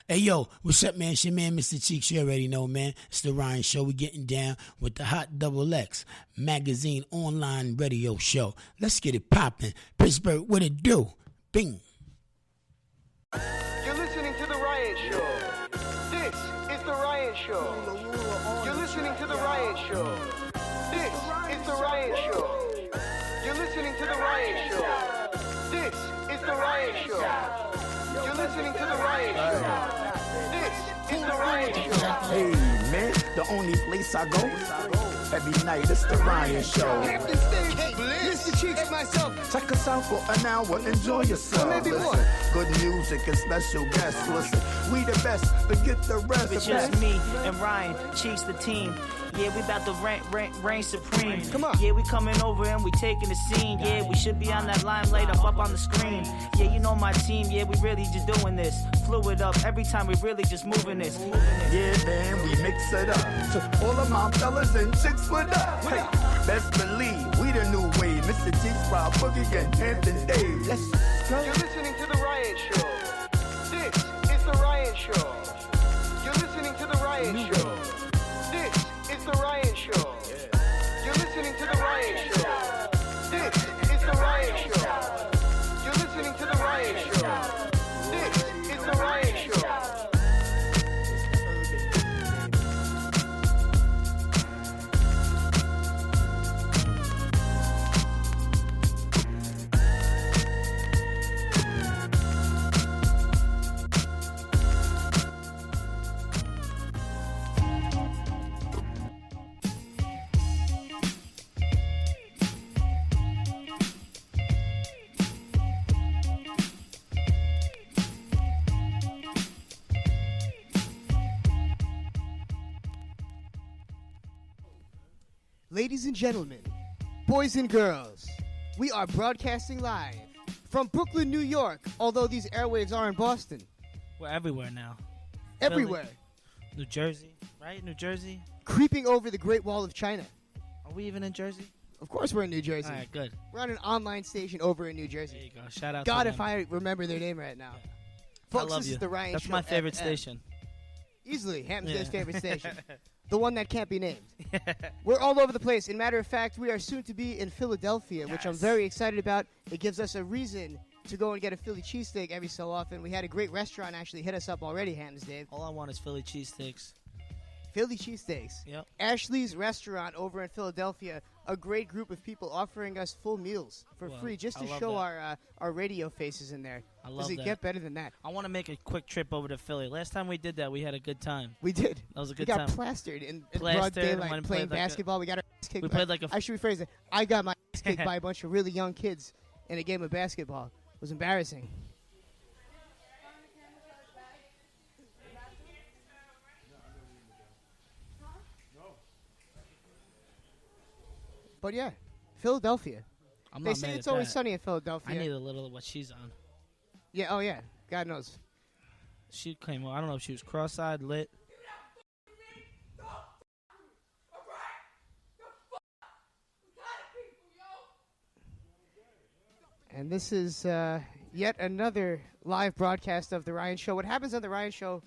Hey, yo, what's up, man? It's your man, Mr.Cheeks. You already know, man. It's the Ryan Show. We getting down with the Hot Double X magazine online radio show. Let's get it popping. Pittsburgh, what it do? Bing. You're listening to the Ryan Show. This is the Ryan Show. You're listening to the Ryan Show. This is the Ryan Show. You're listening to the Ryan Show. This is the Ryan Show. You're listening to the Ryan Show. This is the Ryan Show. Hey, man, the only place I go every night is the Ryan Show. Mr.Cheeks myself. Check us out for an hour, enjoy yourself. Maybe Listen, more. good music and special guests. Listen, we the best, forget the rest. It's just me and Ryan, Cheeks the team. Yeah, we about to reign supreme. Come on. Yeah, we coming over and we taking the scene. Yeah, we should be on that limelight up on the screen. Yeah, you know my team. Yeah, we really just doing this. Flew it up every time we really just moving this. Yeah, man, we mix it up. To all of my fellas and chicks, what up? Hey, best believe we the new wave. Mr. Cheeks, Rob Boogie, and Hampton Dave. Let's go. You're listening to the Ryan Show. This is the Ryan Show. You're listening to the Ryan Show. This is the Ryan Show. You're listening to the Ryan Show. This is the Ryan Show. You're listening to the Ryan Show. This is the Ryan Show. Ladies and gentlemen, boys and girls, we are broadcasting live from Brooklyn, New York, although these airwaves are in Boston. We're everywhere now. Everywhere. Philly, New Jersey, right? New Jersey. Creeping over the Great Wall of China. Are we even in Jersey? Of course we're in New Jersey. All right, good. We're on an online station over in New There Jersey. you go. Shout out God, to if them. I remember their name right now. Yeah. Folks, I love this you. is the Ryan That's Show my favorite FM. station. Easily, Hampton's Yeah. favorite station. The one that can't be named. We're all over the place. In matter of fact, we are soon to be in Philadelphia, which I'm Yes. very excited about. It gives us a reason to go and get a Philly cheesesteak every so often. We had a great restaurant actually hit us up already, Hamptons, Dave. All I want is Philly cheesesteaks. Philly cheesesteaks. Yep. Ashley's Restaurant over in Philadelphia, a great group of people offering us full meals for Well, free just I to love show that. our radio faces in there. I Does love it that. get better than that? I want to make a quick trip over to Philly. Last time we did that, we had a good time. We did. That was a We good got time. plastered in broad Plastered, daylight went and playing played like a- basketball. We got our ass kicked. We played like a. I should rephrase it. I got my ass kicked by a bunch of really young kids in a game of basketball. It was embarrassing. But yeah, Philadelphia. I'm They not say mad it's at always that. sunny in Philadelphia. I need a little of what she's on. Yeah, oh yeah. God knows. She came. Well, I don't know if she was cross-eyed, lit. And this is yet another live broadcast of The Ryan Show. What happens on The Ryan Show,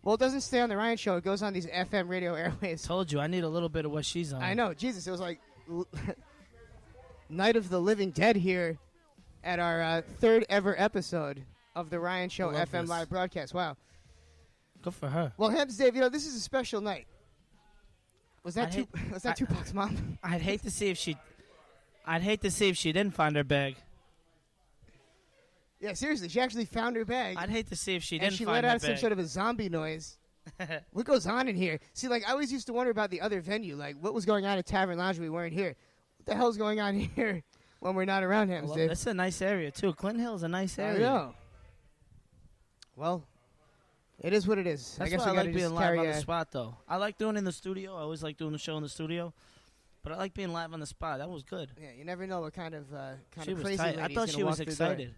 well, it doesn't stay on The Ryan Show. It goes on these FM radio airwaves. Told you, I need a little bit of what she's on. I know. Jesus, it was like Night of the Living Dead here at our third ever episode of The Ryan Show I love FM this. live broadcast. Wow. Good for her. Well, Hamptons, Dave, this is a special night. Was that I was that Tupac's mom? I'd hate to see if she didn't find her bag. Yeah, seriously, she actually found her bag. I'd hate to see if she and didn't she find let her out some bag. sort of a zombie noise. What goes on in here? See, like, I always used to wonder about the other venue. Like, what was going on at Tavern Lounge we weren't here? What the hell's going on here when we're not around Hamptons, Dave? That's a nice area, too. Clinton Hill's a nice I area. know. Well, it is what it is. That's I guess why we I gotta like being just live carry on the a- spot, though. I like doing it in the studio. I always like doing the show in the studio. But I like being live on the spot. That was good. Yeah, you never know what kind of She was crazy tight. I lady's thought gonna she was walk through the door. excited.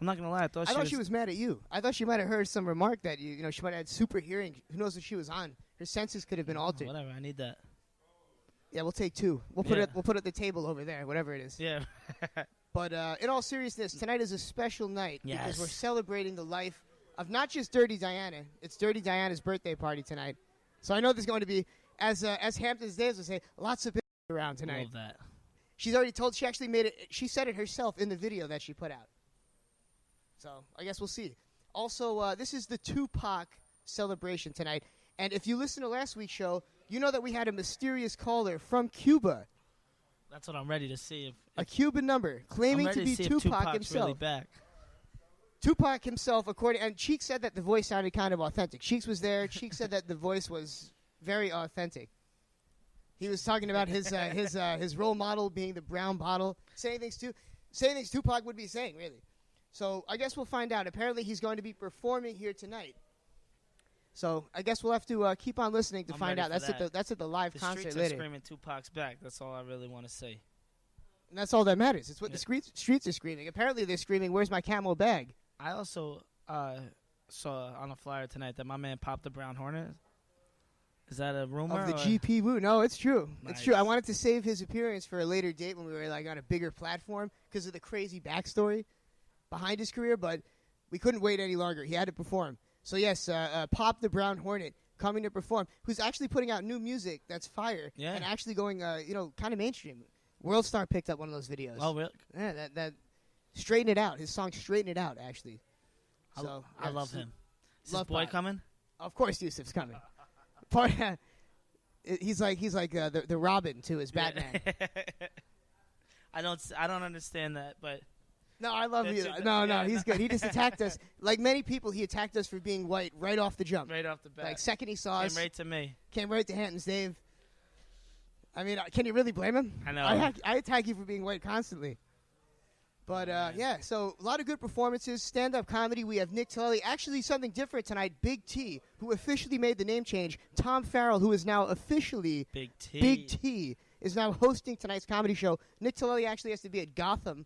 I'm not going to lie. I thought she was mad at you. I thought she might have heard some remark that she might have had super hearing. Who knows what she was on? Her senses could have been altered. Whatever. I need that. Yeah, we'll take two. We'll put Yeah. it. We'll put it at the table over there, whatever it is. Yeah. But in all seriousness, tonight is a special night because Yes. we're celebrating the life of not just Dirty Diana. It's Dirty Diana's birthday party tonight. So I know there's going to be, as Hampton's Days would say, lots of around tonight. Love that. She's already told, she actually made it, she said it herself in the video that she put out. So I guess we'll see. Also, this is the Tupac celebration tonight. And if you listen to last week's show, you know that we had a mysterious caller from Cuba. That's what I'm ready to see. If a Cuban number claiming to be Tupac himself. Really back. Tupac himself, and Cheeks said that the voice sounded kind of authentic. Cheeks was there. Cheeks said that the voice was very authentic. He was talking about his role model being the brown bottle, saying things Tupac would be saying, really. So I guess we'll find out. Apparently he's going to be performing here tonight. So I guess we'll have to keep on listening to find out. That's at the live concert later. The streets are screaming Tupac's back. That's all I really want to say. And that's all that matters. It's what the streets are screaming. Apparently they're screaming, "Where's my camel bag?" I also saw on a flyer tonight that my man popped the Brown Hornet. Is that a rumor? Of the GP Woo. No, it's true. Nice. It's true. I wanted to save his appearance for a later date when we were like on a bigger platform because of the crazy backstory behind his career, but we couldn't wait any longer. He had to perform. So, yes, Pop the Brown Hornet coming to perform, who's actually putting out new music that's fire and actually going, kind of mainstream. World Star picked up one of those videos. Oh, really? Yeah, that Straighten It Out. His song Straighten It Out, actually. So I love him. Is his boy coming? Of course Yusuf's coming. He's like the Robin to his Batman. I don't understand that, but... No, I love you. No, he's good. He just attacked us. Like many people, he attacked us for being white right off the jump. Right off the bat. Like, second he saw us. Came right to me. Came right to Hampton's Dave. I mean, can you really blame him? I know. I attack you for being white constantly. But, so a lot of good performances. Stand-up comedy. We have Nick Tellelli. Actually, something different tonight. Big T, who officially made the name change. Tom Farrell, who is now officially Big T, is now hosting tonight's comedy show. Nick Tellelli actually has to be at Gotham.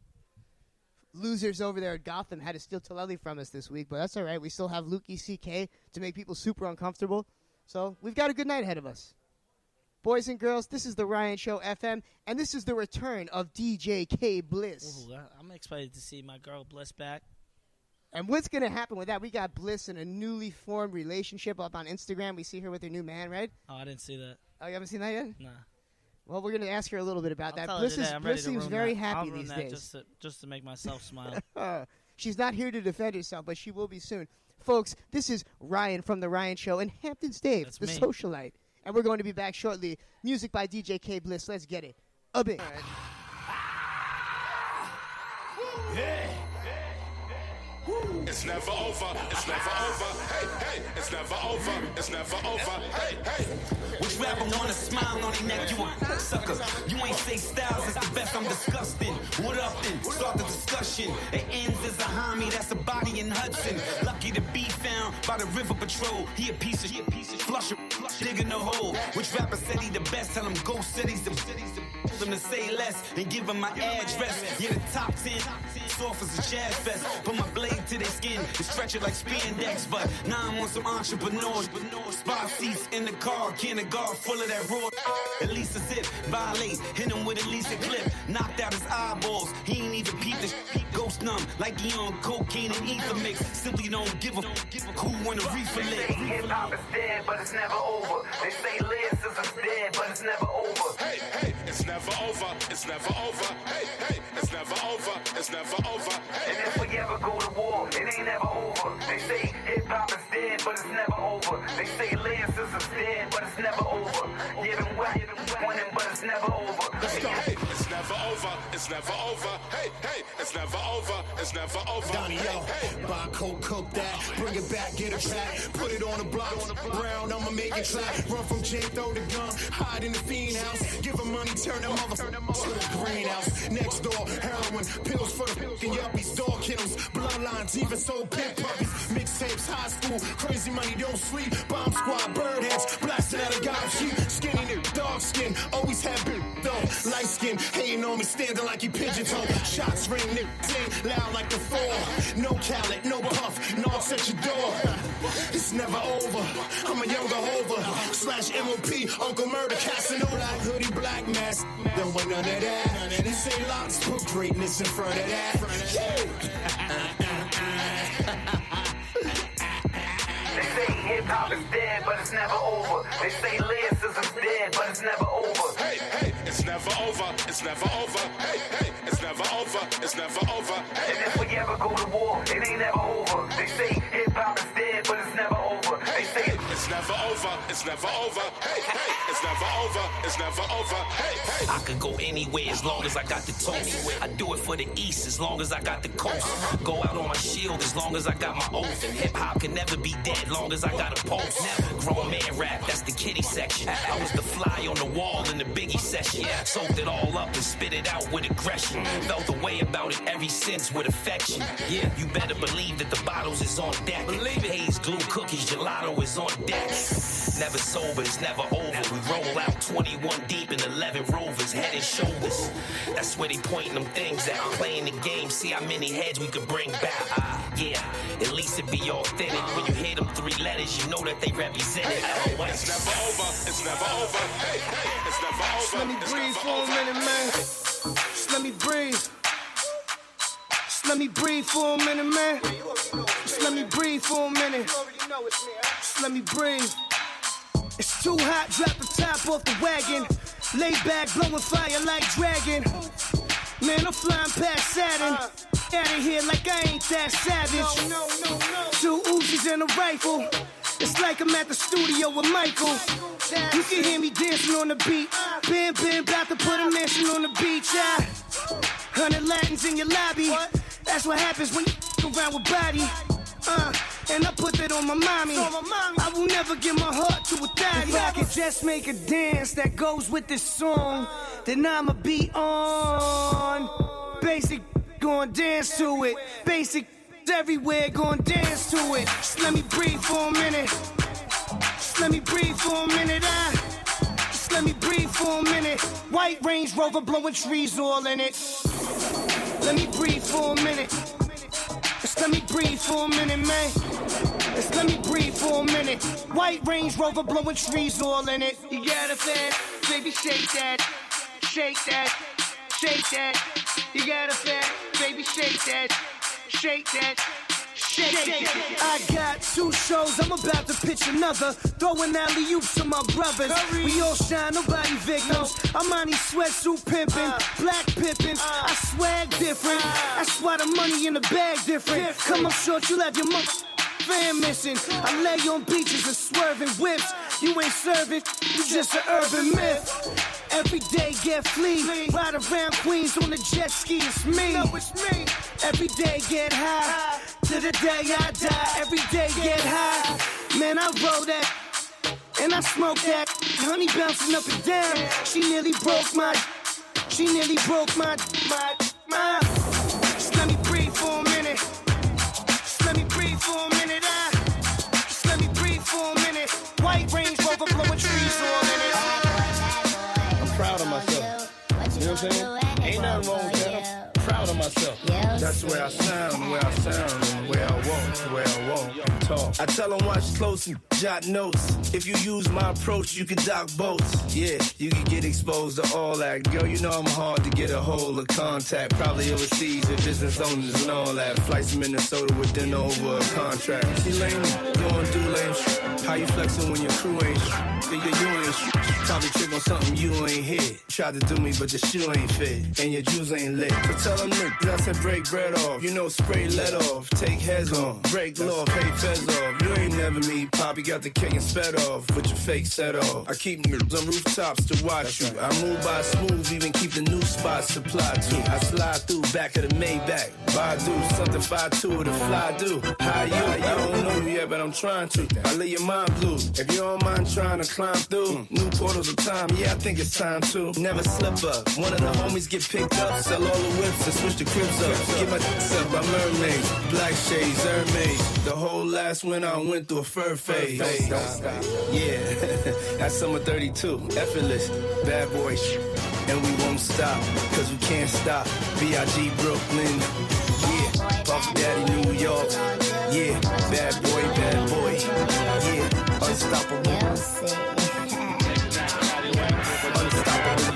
Losers over there at Gotham had to steal Tellelli from us this week, but that's all right. We still have Lukey CK to make people super uncomfortable. So we've got a good night ahead of us. Boys and girls, this is the Ryan Show FM, and this is the return of DJ K Bliss. Ooh, I'm excited to see my girl Bliss back. And what's going to happen with that? We got Bliss in a newly formed relationship up on Instagram. We see her with her new man, right? Oh, I didn't see that. Oh, you haven't seen that yet? Nah. Well, we're going to ask her a little bit about that. Bliss seems very happy these days. Just to make myself smile. She's not here to defend herself, but she will be soon. Folks, this is Ryan from The Ryan Show and Hampton's Dave, the socialite. And we're going to be back shortly. Music by DJ K Bliss. Let's get it. A bit. It's never over, it's never over, hey, hey, it's never over, it's never over, hey, hey. Which rapper wanna smile on their neck? You a sucker. You ain't say Styles is the best, I'm disgusting. What up then? Start the discussion. It ends as a homie, that's a body in Hudson. Lucky to be found by the River Patrol. He a piece of flush digging the hole. Which rapper said he the best? Tell him Ghost City's the them to say less and give him my address. Yeah, the top 10, soft as a jazz fest. Put my blade to their skin and stretch it like spandex. But now I'm on some entrepreneurs. Spot seats in the car, can of guard full of that raw. At least a zip, violate, hit him with at least a clip. Knocked out his eyeballs, he ain't even peep the ghost numb, like he on cocaine and ether mix. Simply don't give a who want a reefer lick. They say hip-hop is dead, but it's never over. They say lyricism is dead, but it's never over. Hey, hey, it's never over, it's never over, hey, hey, it's never over, it's never over, hey. And if we ever go to war, it ain't never over. They say hip-hop is dead, but it's never over. They say lyricism is dead, but it's never over. Giving wet, winning, but it's never over. Let's go. Hey, it's never over, it's never over, hey, hey, it's never over, it's never over. Donnie, yo, buy coke, cook that, bring it back, get a track, put it on the block, round, I'ma make it track, run from Jake, throw the gun, hide in the fiend house, give him money, turn the motherfucker to the greenhouse, next door, heroin, pills for the fucking yuppies, dog kennels, bloodlines, even sold pimp puppies, mixtapes, high school, crazy money, don't sleep, bomb squad, bird heads, blasting out a god sheep, skinny nigga, dog skin, always have been though, light skin, hating on me, standing like he pigeon-toed, shots ring, nigga, sing, loud like the fall, no Khaled, no puff, knocks at your door, it's never over, I'm a younger Hover, slash MOP, Uncle Murder, Casanova, black hoodie, black mask, don't want none of that, this ain't locks, put greatness in front of that, yeah. hop is dead, but it's never over. They say lyricism's dead, but it's never over. Hey, hey, it's never over, it's never over. Hey, hey, it's never over, it's never over. Hey, and if we ever go to war, it ain't never over. They say hip-hop is dead, but it's never over. They say it's never over, it's never over. Hey, hey, it's never over, it's never over. Hey, hey. I could go anywhere as long as I got the toast. I do it for the East as long as I got the coast. Go out on my shield as long as I got my oath. And hip-hop can never be dead long as I got a pulse. Grown man rap, that's the kiddie section. I was the fly on the wall in the Biggie session. Soaked it all up and spit it out with aggression. Felt the way about it ever since with affection. Yeah, you better believe that the bottles is on deck. Believe it. Haze, glue, cookies, gelato is on deck. Never sober, it's never over. We roll out 21 deep in 11 Rovers, head and shoulders. That's where they pointing them things at. Playing the game, see how many heads we could bring back. Yeah, at least it be authentic. When you hear them three letters, you know that they represent it. It's never over, it's never over. Hey, hey, it's never over. Just let me breathe for a minute, man. Just let me breathe. Just let me breathe for a minute, man. Just let me breathe for a minute. Just let me breathe. It's too hot, drop the top off the wagon. Lay back, blowing fire like dragon. Man, I'm flying past Saturn. Out of here like I ain't that savage. No. 2 Uzis and a rifle. It's like I'm at the studio with Michael. You can hear me dancing on the beat. Bam, about to put a mansion on the beach. 100 Latins in your lobby. That's what happens when you go around with body. And I put that on my mommy. I will never give my heart to a thotty. If I could just make a dance that goes with this song, then I'ma be on. Basic, gon' dance to it. Basic, everywhere, gon' dance to it. Just let me breathe for a minute. Just let me breathe for a minute. Just let me breathe for a minute. White Range Rover blowing trees all in it. Let me breathe for a minute. Just let me breathe for a minute, man. Just let me breathe for a minute. White Range Rover blowing trees all in it. You got a fan, baby, shake that. Shake that, shake that. You got a fan, baby, shake that. Shake that. Shake that. I got 2 shows, I'm about to pitch another. Throwing alley-oops to my brothers. We all shine, nobody victims. I'm on these sweatsuit pimping, black pimping. I swag different. That's why the money in the bag different. Come up short, you'll have your fan missing. I lay on beaches and swerving whips. You ain't serving, you just an urban myth. Every day get flea. Ride around Queens on the jet ski, it's me. No, it's me. Every day get high. To the day I die. Every day get high. Man, I roll that. And I smoke that. Honey bouncing up and down. She nearly broke my. Just let me breathe for a minute. Just let me breathe for a minute. Just let me breathe for a minute. White Range Rover blowing trees all in it. I'm proud of myself. You know what I'm saying? Ain't nothing wrong with that. I'm proud of myself. That's where I sound, and where I walk, and talk. I tell them watch close and jot notes. If you use my approach, you can dock boats. Yeah, you can get exposed to all that. Girl, you know I'm hard to get a hold of contact. Probably overseas with business owners and all that. Flights to Minnesota with dinner over a contract. See lame, you don't do lame shit. How you flexing when your crew ain't shit? You ain't shit. Probably trip on something you ain't hit. Tried to do me, but the shoe ain't fit. And your juice ain't lit. So tell them niggas I said break bread off. You know spray lead off. Take heads off. Break law, pay feds off. You ain't never me. Poppy got the king and sped off. With your fake set off. I keep niggas on rooftops to watch you. I move by smooth, even keep the new spots supplied to. I slide through back of the Maybach. Badu, something 5'2" to fly do. How you? I don't know you yet, but I'm trying to. I leave your mind blue. If you don't mind trying to climb through. New portals of time, yeah, I think it's time to. Never slip up. One of the homies get picked up. Sell all the whips and switch the cribs up. Get my up by mermaids. Black shades, Hermes. The whole last winter I went through a fur phase. Yeah, that's summer 32. Effortless, bad boy shit. And we won't stop, cause we can't stop. B.I.G. Brooklyn. Yeah, Puff Daddy New York. Yeah, bad boy. Yeah, unstoppable.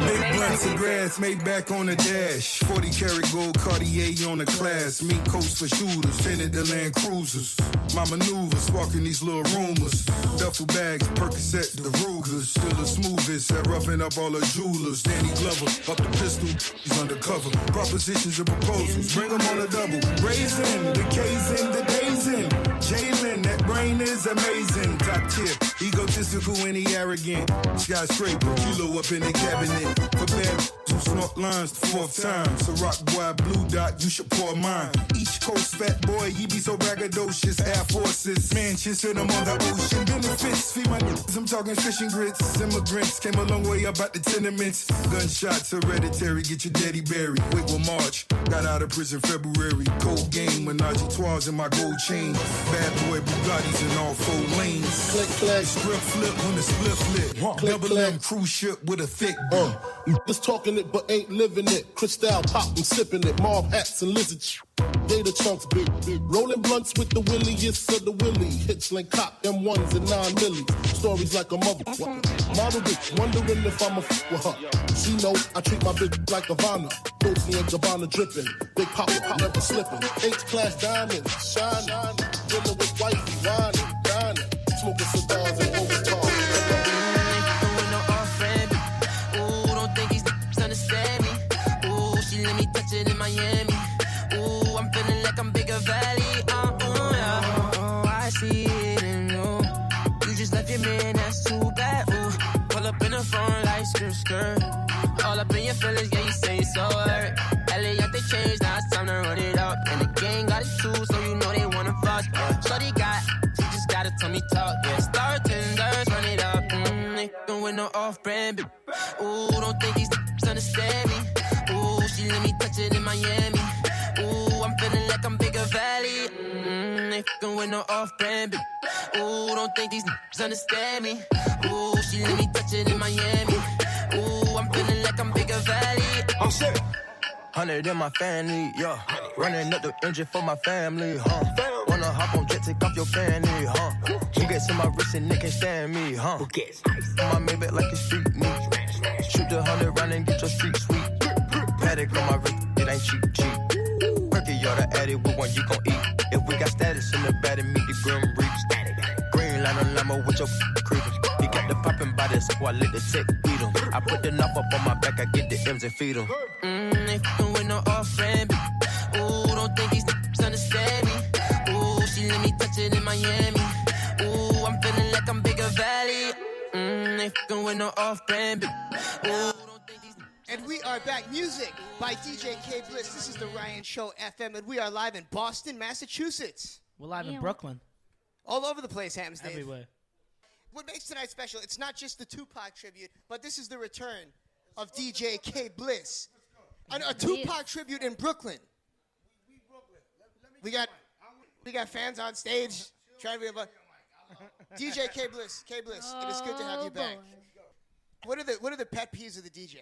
Big blunts and grass, made back on the dash. 40 karat gold Cartier on the class. Mink coats for shooters, tinted the Land Cruisers. My maneuvers, sparking these little rumors. Duffel bags, Percocet, the Rugers. Still the smoothest at roughing up all the jewelers. Danny Glover, up the pistol, he's undercover. Propositions and proposals, bring them on a double. Brazen, the K's in, the days in. Jalen, that brain is amazing. Top tier, egotistical and he arrogant. Skyscraper, kilo up in the cabinet. For bad who snort lines the fourth time. Ciroc boy, blue dot, you should pour mine. East Coast fat boy, he be so braggadocious. Air Forces, Manchester, them on the ocean. Benefits, feed my niggas, I'm talking fishing grits. Immigrants came a long way up out the tenements. Gunshots, hereditary, get your daddy buried. Wait, will March, got out of prison February. Cold game, menage a trois in my gold chain. Bad boy Bugattis in all four lanes. Click, click. Strip flip when the spliff lit. Click, Double click. M cruise ship with a thick Just talking it but ain't living it. Cristal pop, I'm sipping it. Mob hats and lizard Gator chunks, big. Rolling blunts with the williest of the willy. Hits like cop, M1s and 9 millis. Stories like a mother. Model bitch, wondering if I'm a with her. She know I treat my bitch like Havana. Dolce and Gabbana dripping. Big pop, never slipping. H-class diamonds, shining. Dinner with wifey, whining, dining. Smoking cigars and over talk. Let me touch it in Miami. Ooh, I'm feeling like I'm Bigger Valley. Yeah. I see it in you. You just left your man, that's too bad. Ooh, pull up in the phone like skirt. All up in your feelings, yeah, you say it's so hurt. Elliot, they changed, now it's time to run it up. And the gang got it too, so you know they wanna fuss. Shorty got, she just gotta tell me talk. Yeah, star tenders, run it up. Nigga with no off-brand, but ooh, don't think these niggas understand me. Ooh, she let me touch it in Miami. Ooh, I'm feeling like I'm Bigger Valley. They fucking with no off-brand, but ooh, don't think these niggas understand me. Ooh, she let me touch it in Miami. Ooh, I'm feeling like I'm Bigger Valley. I'm sick. 100 in my family, yeah. Running up the engine for my family, huh? Wanna hop on jet, take off your fanny, huh? Who gets in my wrist and they can't stand me, huh? Who gets my Maybach like a street meat. Shoot the 100 round and get your street sweet. Paddock on my wrist, it ain't cheap. Perky, you're the addy, with one you gon' eat. If we got status in the bed and meet the grim reaps. Green line on limo with your creepers. He got the poppin' body, so I let the tech beat him. I put the knife up on my back, I get the M's and feed him. They fucking with no off-brand, but ooh, don't think these niggas understand me. Ooh, she let me touch it in Miami. Ooh, I'm feeling like I'm Bigger Valley. They fucking with no off-brand, but ooh. And we are back. Music by DJ K Bliss. This is the Ryan Show FM, and we are live in Boston, Massachusetts. We're live in Brooklyn. All over the place, Hams Dave. Everywhere. What makes tonight special, it's not just the Tupac tribute, but this is the return of DJ K Bliss. A Tupac tribute in Brooklyn. We got fans on stage trying to be about DJ K Bliss. K Bliss, it is good to have you back. What are the pet peeves of the DJ?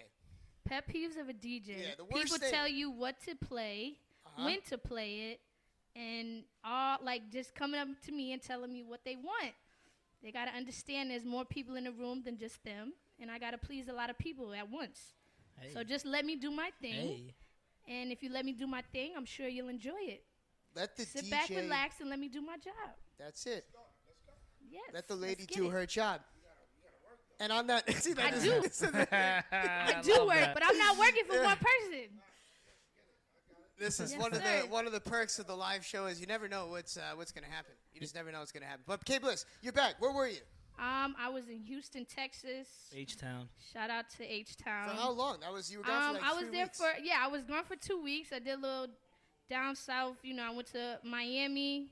Pet peeves of a DJ. Yeah, the worst People thing. tell you what to play, when to play it, and all just coming up to me and telling me what they want. They gotta understand there's more people in the room than just them, and I gotta please a lot of people at once. Hey. So just let me do my thing, and if you let me do my thing, I'm sure you'll enjoy it. Let the Sit DJ back, relax, and let me do my job. That's it. Yes. Let the lady do her job. And on that, see, I do. I do work, but I'm not working for one person. This is one of the perks of the live show is you never know what's going to happen. You just never know what's going to happen. But K Bliss, you're back. Where were you? I was in Houston, Texas. H-Town. Shout out to H-Town. For how long? You were gone for like 3 weeks. I was there I was gone for 2 weeks. I did a little down south. I went to Miami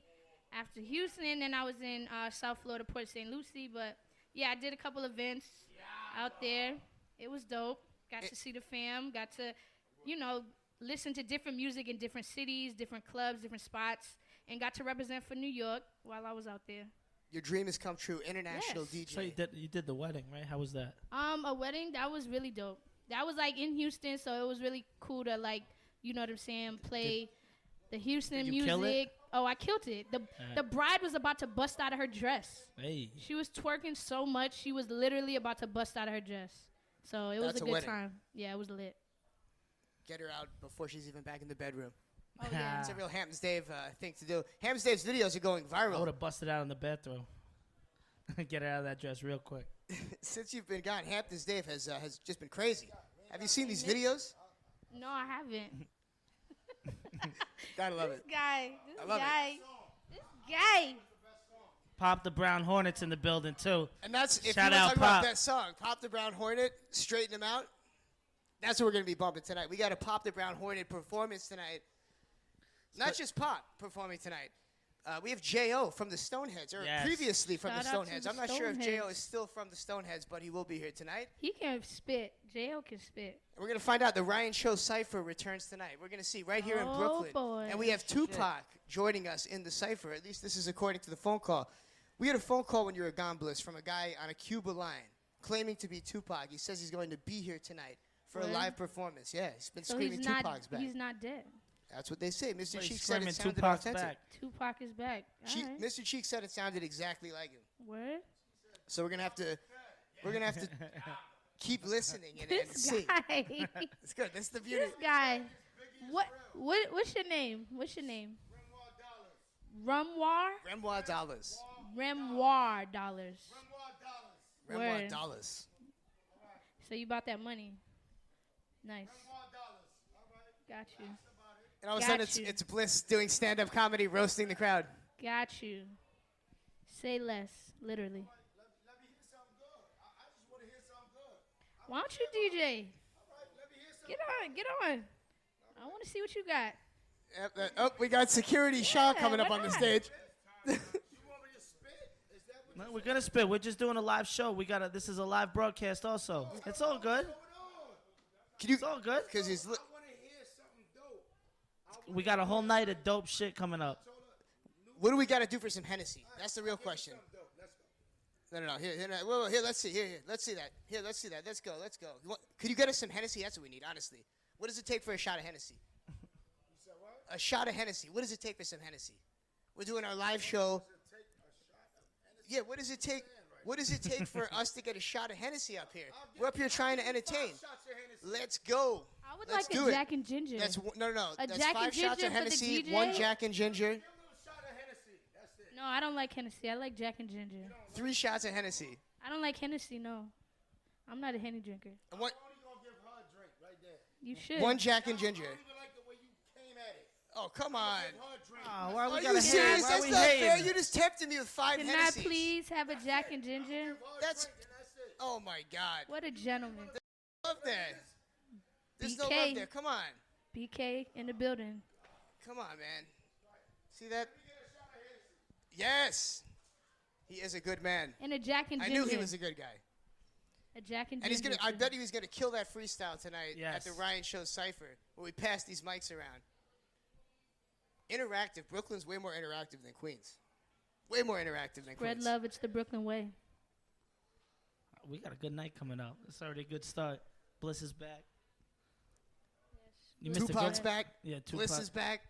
after Houston, and then I was in South Florida, Port St. Lucie. But yeah, I did a couple events out there. It was dope. Got to see the fam. Got to, listen to different music in different cities, different clubs, different spots, and got to represent for New York while I was out there. Your dream has come true, international DJ. So you did the wedding, right? How was that? A wedding, that was really dope. That was in Houston, so it was really cool to you know what I'm saying, play the Houston music. Kill it? Oh, I killed it. The bride was about to bust out of her dress. Hey. She was twerking so much, she was literally about to bust out of her dress. So it was a good time. Yeah, it was lit. get her out before she's even back in the bedroom. Oh, yeah. It's a real Hamptons Dave thing to do. Hamptons Dave's videos are going viral. I would have busted out in the bathroom. Get her out of that dress real quick. Since you've been gone, Hamptons Dave has just been crazy. Have you seen these videos? No, I haven't. Gotta love it. This guy. I love This guy. Pop the Brown Hornets in the building, too. And that's, if Shout you out want to talk about Pop. that song, Pop the Brown Hornet, Straighten Him Out, that's what we're going to be bumping tonight. We got a Pop the Brown Hornet performance tonight. Not just Pop performing tonight. We have J.O. from the Stoneheads, or Yes. previously from Shout the out to Stoneheads. the I'm not sure if Stoneheads. J.O. is still from the Stoneheads, but he will be here tonight. He can spit. J.O. can spit. And we're going to find out the Ryan Show Cypher returns tonight. We're going to see right here in Oh, Brooklyn. boy. And we have Tupac joining us in the Cypher. At least this is according to the phone call. We had a phone call when you were gone, Bliss, from a guy on a Cuba line claiming to be Tupac. He says he's going to be here tonight for a Really? live performance. Yeah, he's been So screaming he's not, Tupac's back. He's not dead. That's what they say. Mr. But he's Cheeks said it screaming sounded Tupac's authentic. back. Tupac is back. All right. Mr. Cheeks said it sounded exactly like him. Word? So we're gonna have to keep listening and This see. guy. It's good. That's the beauty. This guy. What's your name? What's your name? Remoir? Renoir dollars. Remoir dollars. Renoir Word. dollars. So you bought that money. Nice. Got you. And all of a Got sudden, you. it's Bliss doing stand-up comedy, roasting the crowd. Got you. Say less, literally. Why don't you DJ? Get on. I want to see what you got. Oh, we got Security Shaw coming up why on the not? stage. No, we're gonna spit. We're just doing a live show. This is a live broadcast also. It's all good. It's all good. Because he's. We got a whole night of dope shit coming up. What do we got to do for some Hennessy? That's the real question. No. Here, let's see. Here, let's see that. Here, let's see that. Let's go. Could you get us some Hennessy? That's what we need, honestly. What does it take for a shot of Hennessy? A shot of Hennessy. What does it take for some Hennessy? We're doing our live show. Yeah, what does it take? What does it take for us to get a shot of Hennessy up here? We're up here trying to entertain. Let's go. I would Let's like do a it. Jack and Ginger. No. A That's Jack 5 and shots Ginger of for the Hennessy, DJ? 1 Jack and Ginger, No, I don't like Hennessy. I like Jack and Ginger. 3 shots of Hennessy. I don't like Hennessy, no. I'm not a Henny drinker. And what? You should. 1 Jack and Ginger. Oh, come on. Oh, why Are we you gotta serious? hate? Why That's we not fair. hating? You just tempted me with 5 Can Hennessy's. I please have a Jack and Ginger? That's. Oh my God. What a gentleman. Love there. There's no BK. love there. Come on. BK in the building. Come on, man. See that? Yes. He is a good man. And a Jack and I Ginger. knew he was a good guy. A Jack and And he's Ginger. gonna. I too. bet he was gonna kill that freestyle tonight at Yes. the Ryan Show Cypher, where we pass these mics around. Interactive. Brooklyn's way more interactive than Queens. Way more interactive than Spread Queens. love. It's the Brooklyn way. We got a good night coming up. It's already a good start. Bliss is back. You missed a Tupac's good- back. Yeah, Tupac. Bliss is back.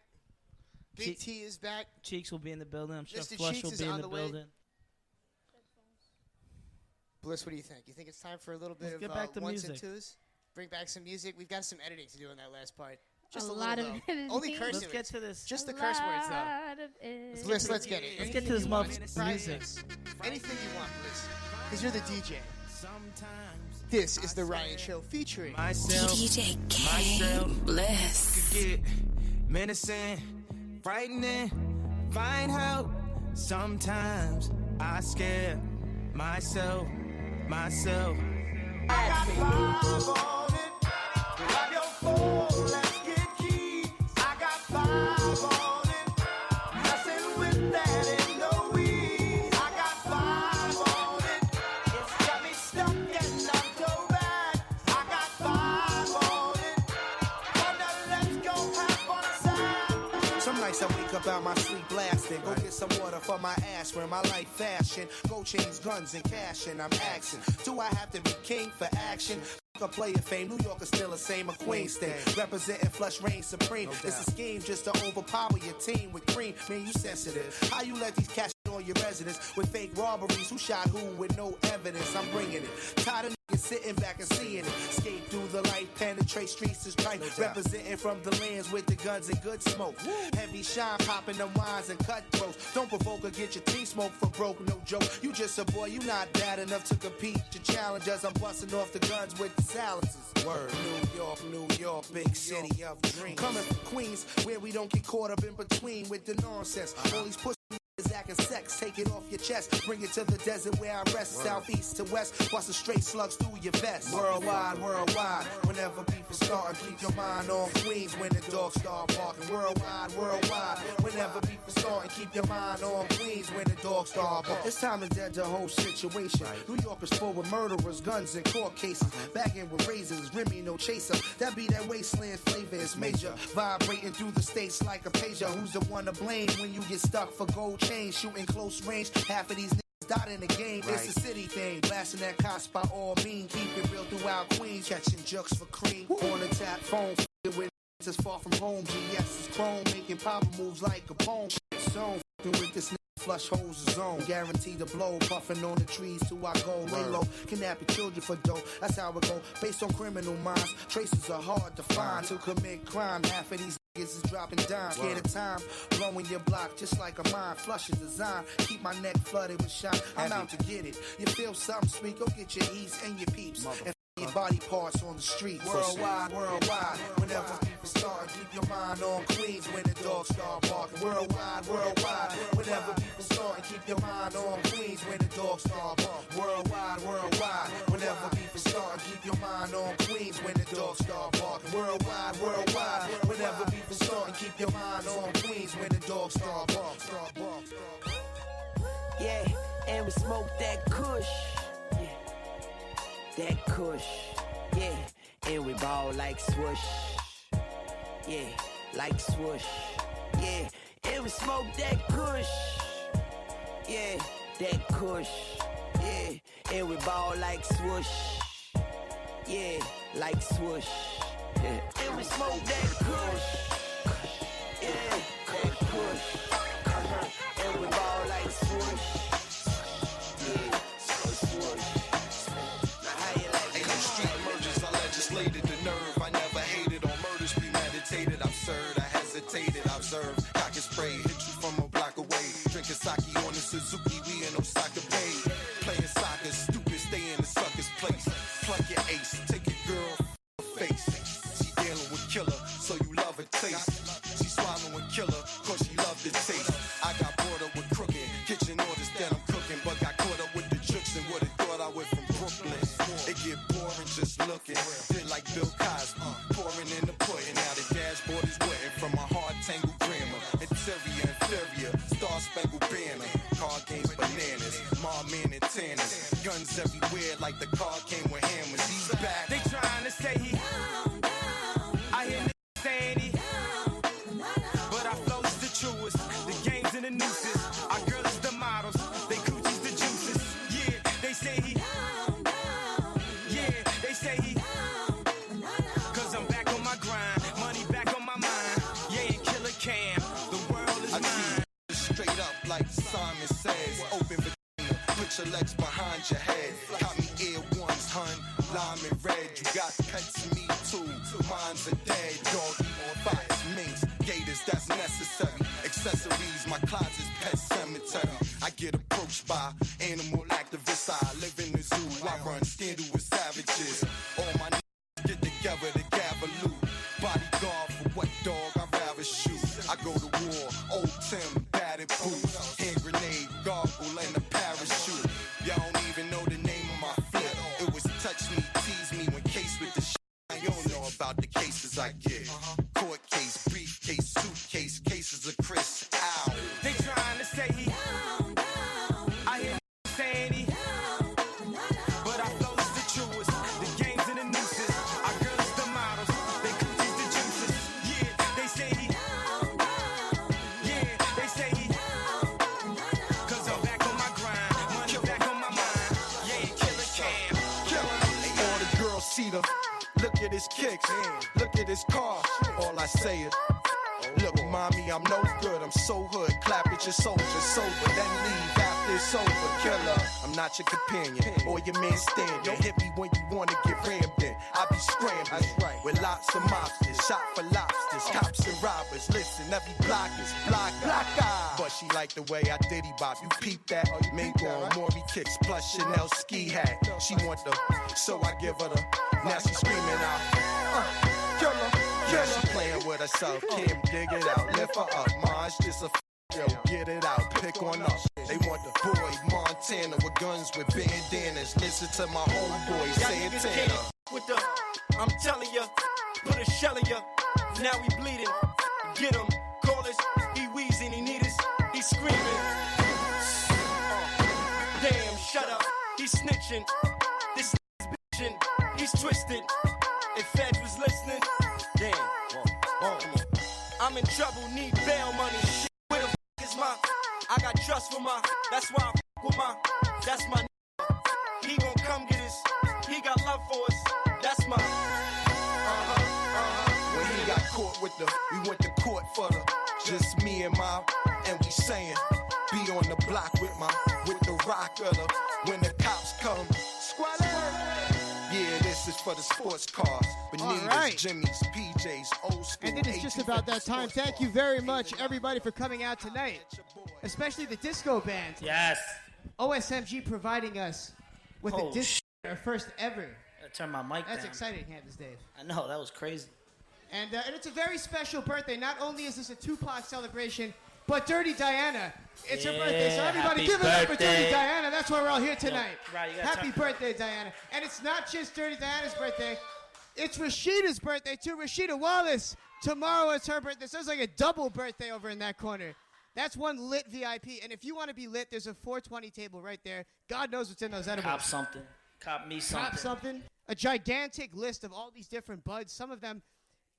Big Cheek- T is back. Cheeks will be in the building. I'm sure Mr. Flush Cheeks will is be in on the the way. building. Bliss, what do you think? You think it's time for a little bit Let's get of back to ones and music. twos? Bring back some music. We've got some editing to do in that last part. Just A a, lot little, of though. editing. Only curse Let's get words. to this. Just the curse words, though. Bliss, let's get it. Let's get Anything to this you want. motherfucking music. Anything you want, Bliss. Because you're the DJ. This is The Ryan Show featuring Myself, DJ K. myself, Bliss. could get menacing, frightening, find help. Sometimes I scare myself. I got 5 on it. Grab your phone, let's get keys. I got 5 on it. Messing with that ain't no ease. I got 5 on it. It's got me stuck and I'm so bad. I got 5 on it. Wonder, let's go have fun inside. Some nights I wake up out my sleep blasting. Go get some water for my aspirin. My life fashion. Gold chains, guns, and cash, and I'm axing. Do I have to be king for action? A player fame, New York is still the same, a Queens thing. Representing flush reign supreme. It's a scheme just to overpower your team with cream. Man, you sensitive. How you let these cats on your residence with fake robberies. Who shot who with no evidence? I'm bringing it. Tired of niggas sitting back and seeing it. Skate through the light, penetrate streets is right. Representing from the lands with the guns and good smoke. Heavy shine, popping them wines and cutthroats. Don't provoke or get your teeth smoked from broke, no joke. You just a boy, you not bad enough to compete. Your challengers, I'm busting off the guns with the silencers. Word. New York, big city of dreams. Coming from Queens, where we don't get caught up in between with the nonsense. All these pussy is acting sex, take it off your chest. Bring it to the desert where I rest. Southeast to west, busting straight slugs through your vest. Worldwide, whenever beef is starting, keep your mind on Queens when the dogs start barking. Worldwide, whenever beef is starting, keep your mind on Queens when the dogs start barking. It's time to dead the whole situation. New York is full with murderers, guns, and court cases. Bagging with razors, Remy, no chaser. That be that wasteland flavor, it's major. Vibrating through the states like a pager. Who's the one to blame when you get stuck for gold chains? Shooting close range, half of these niggas died in the game. Right. It's a city thing, blasting that cops by all means. Keep it real throughout Queens, catching jokes for cream. On the tap phone, with as far from home. GS is chrome, making pop moves like a poem. Zone, with this nigga, flush holes is zone. Guaranteed to blow, puffing on the trees till I go. Lay low, kidnapping children for dough. That's how it go. Based on criminal minds, traces are hard to find. To commit crime, half of these is dropping dimes. Scared of time, blowing your block just like a mine. Flush is design, keep my neck flooded with shine. I'm out to get it. You feel something sweet, go get your eats and your peeps. And your body parts on the street. Worldwide, whenever people start, keep your mind on Queens when the dogs start barking. Worldwide, whenever people start, keep your mind on Queens when the dogs start barking. Worldwide, whenever people start, keep your mind on Queens when the dogs start barking. Worldwide, whenever people start, keep your mind on Queens when the dogs start barking. Yeah, and we smoke that kush. That kush, yeah, and we ball like swoosh, yeah, like swoosh, yeah, and we smoke that kush, yeah, that kush, yeah, and we ball like swoosh, yeah, like swoosh, yeah, and we smoke that kush, yeah, that kush, and we ball like swoosh. The nerve, I never hated on murders premeditated. Absurd, I hesitated, observe. Cock and spray, hit you from a block away. Drinking sake on the Suzuki, we in Osaka Bay. Playing soccer, stupid, stay in the sucker's place. Plug your ace, take your girl face. She dealing with killer, so you love her taste. She swallowing killer, cause she love the taste. I got bored up with crooked kitchen orders that I'm cooking, but got caught up with the tricks and would've thought I went from Brooklyn. It get boring just looking. Like Bill Cosby, pouring in the pudding. Now the dashboard is wetting from my hard tangled grammar. Interior, inferior, star-spangled banner. Card games, bananas, mom, man, and tanners. Guns everywhere like the car came with hammers. He's back. They trying to say he I hear niggas saying he but I flow's the truest. The games and the nooses. Our girls is the models. They coochies the juices. Yeah, they say he like Simon says, open vagina, put your legs behind your head. Got me ear ones, hun, lime and red. You got pets, me too. Mine's a dead doggy, fox, minks, gators, that's necessary. Accessories, my closet's pet cemetery. I get approached by animal activists. I live in the zoo, I run scandal with savages. All my niggas get together to gather loot. Bodyguard for what dog I'd rather shoot. I go to war, old Tim, batted boots, hand grenade, gargle, and a parachute. Y'all don't even know the name of my flip. It was touch me, tease me when case with the shit. I don't know about the cases I get. Court case, briefcase, suitcase, cases of Chris. Ow. They trying to say he I hear saying he but I flow's the truest. The games and the nooses. Our girls the models. They coochies the juices. Yeah, they say he cause I'm back on my grind. Money back on my mind. Yeah, killer cam. All the girls see them. Look at his kicks. Look at his car. All I say is, look, mommy, I'm no good. I'm so hood. Clap at your soldiers, sober, then leave. not your companion or your man standing. Hit me when you wanna get rammed in. I be scrambling with lots of mobsters, shot for lobsters, cops and robbers. Listen, every block is block. But she like the way I diddy bop. You peep that? Mingo on Maury kicks plus Chanel ski hat. She want the, so I give her the. Now she screaming out. Now she playing with herself. Kim, dig it out, lift her up. Maj, just a yo, get it out, pick on up. They want the boy Montana with guns with bandanas. Listen to my homeboy Santana. With the, I'm telling ya, put a shell in ya. Now we bleeding. Get him, call us. He wheezing, he need us. He screaming. Damn, shut up. He's snitching. This is bitching. He's twisted. If Fed was listening, damn. I'm in trouble, need bail money. Shit, where the f is my? I got trust for my. That's why I f with my. That's my. He gon' come get us. He got love for us. That's my. When he got caught with the, we went to court for the. Just me and my, and we saying, be on the block with the rock of the. When the cops come, squad. Yeah, this is for the sports cars. Bonitas, right. Jimmy's, PJs, old school. And it is just about that time. Thank you very much, everybody, for coming out tonight. Especially the disco band. Yes. OSMG providing us with a disco, our first ever. I turn my mic That's down. exciting, Candace Dave. I know, that was crazy. And it's a very special birthday. Not only is this a Tupac celebration, but Dirty Diana. It's her birthday, so everybody give it up for Dirty Diana. That's why we're all here tonight. Right, Happy birthday, Diana. And it's not just Dirty Diana's birthday. It's Rashida's birthday, too. Rashida Wallace. Tomorrow is her birthday. So it's like a double birthday over in that corner. That's one lit VIP. And if you want to be lit, there's a 420 table right there. God knows what's in those edibles. Cop something. Cop me something. Cop something. A gigantic list of all these different buds. Some of them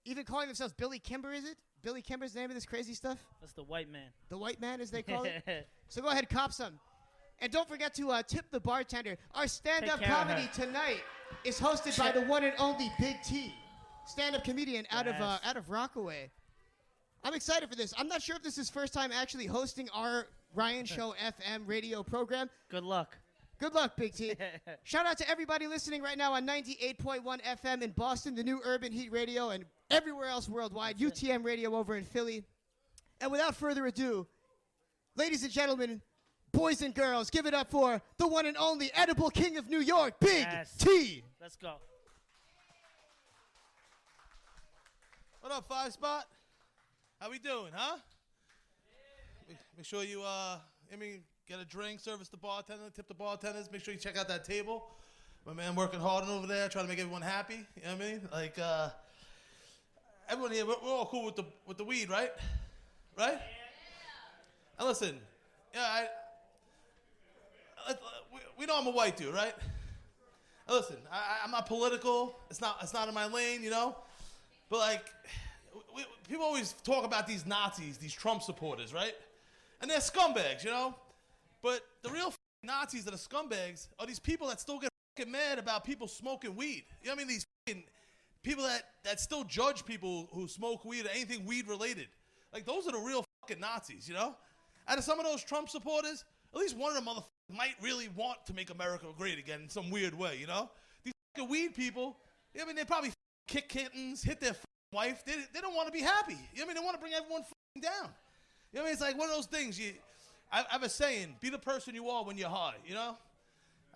even calling themselves Billy Kimber, is it? Billy Kimber's the name of this crazy stuff? That's the white man. The white man, as they call it? So go ahead, cop some. And don't forget to tip the bartender. Our stand-up comedy tonight is hosted by the one and only Big T, stand-up comedian out of Rockaway. I'm excited for this. I'm not sure if this is first time actually hosting our Ryan Show FM radio program. Good luck. Good luck, Big T. Shout out to everybody listening right now on 98.1 FM in Boston, the new Urban Heat Radio, and everywhere else worldwide, UTM Radio over in Philly. And without further ado, ladies and gentlemen, boys and girls, give it up for the one and only edible king of New York, Big T. Let's go. What up, 5 Spot? How we doing, huh? Make sure you, get a drink, service the bartender, tip the bartenders. Make sure you check out that table. My man working hard over there, trying to make everyone happy. You know what I mean? Like, everyone here, we're all cool with the weed, right? Right? Yeah. And listen, we know I'm a white dude, right? And listen, I'm not political. It's not in my lane, you know? But, like, people always talk about these Nazis, these Trump supporters, right? And they're scumbags, you know? But the real Nazis that are scumbags are these people that still get mad about people smoking weed. You know what I mean? These people that still judge people who smoke weed or anything weed related. Like, those are the real Nazis, you know? Out of some of those Trump supporters, at least one of them motherfuckers might really want to make America great again in some weird way, you know? These weed people, you know what I mean? They probably kick kittens, hit their wife. They don't want to be happy. You know what I mean? They want to bring everyone down. You know what I mean? It's like one of those things. I have a saying: be the person you are when you're high. You know?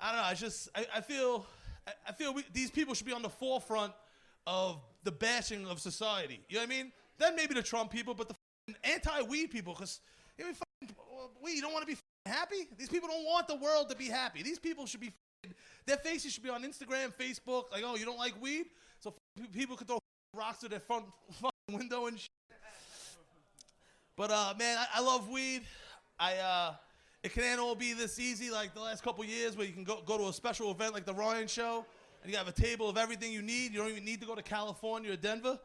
I don't know. I feel these people should be on the forefront of the bashing of society. You know what I mean? Then maybe the Trump people, but the anti-weed people, because weed, you don't want to be happy. These people don't want the world to be happy. These people should be. Their faces should be on Instagram, Facebook. Like, oh, you don't like weed, so people could throw rocks to their front window and shit. But man, I love weed. It can't all be this easy like the last couple years where you can go to a special event like the Ryan Show and you have a table of everything you need. You don't even need to go to California or Denver.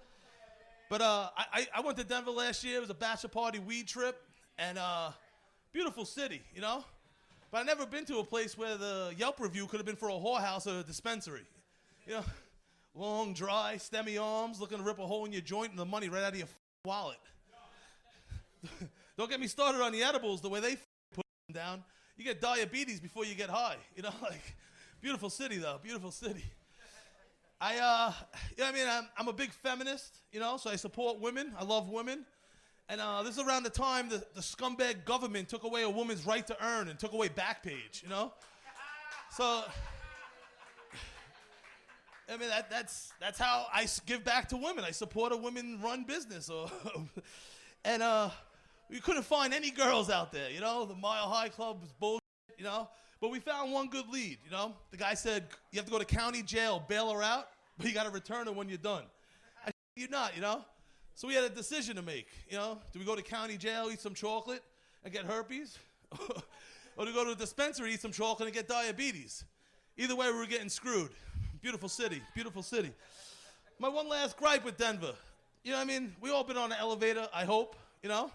But I went to Denver last year. It was a bachelor party weed trip, and beautiful city, you know. But I've never been to a place where the Yelp review could have been for a whorehouse or a dispensary. You know, long, dry, stemmy arms, looking to rip a hole in your joint and the money right out of your wallet. Don't get me started on the edibles, the way they put them down. you get diabetes before you get high. You know, like, beautiful city though, beautiful city. I'm a big feminist, you know, so I support women. I love women. And this is around the time the scumbag government took away a woman's right to earn and took away Backpage, you know? So, I mean, that's how I give back to women. I support a women-run business. And we couldn't find any girls out there, you know? The Mile High Club was bullshit, you know? But we found one good lead, you know? The guy said, you have to go to county jail, bail her out, but you got to return her when you're done. I you not, you know? So we had a decision to make, you know? Do we go to county jail, eat some chocolate, and get herpes? Or do we go to the dispensary, eat some chocolate, and get diabetes? Either way, we were getting screwed. Beautiful city, beautiful city. My one last gripe with Denver. You know what I mean? We all been on an elevator, I hope, you know?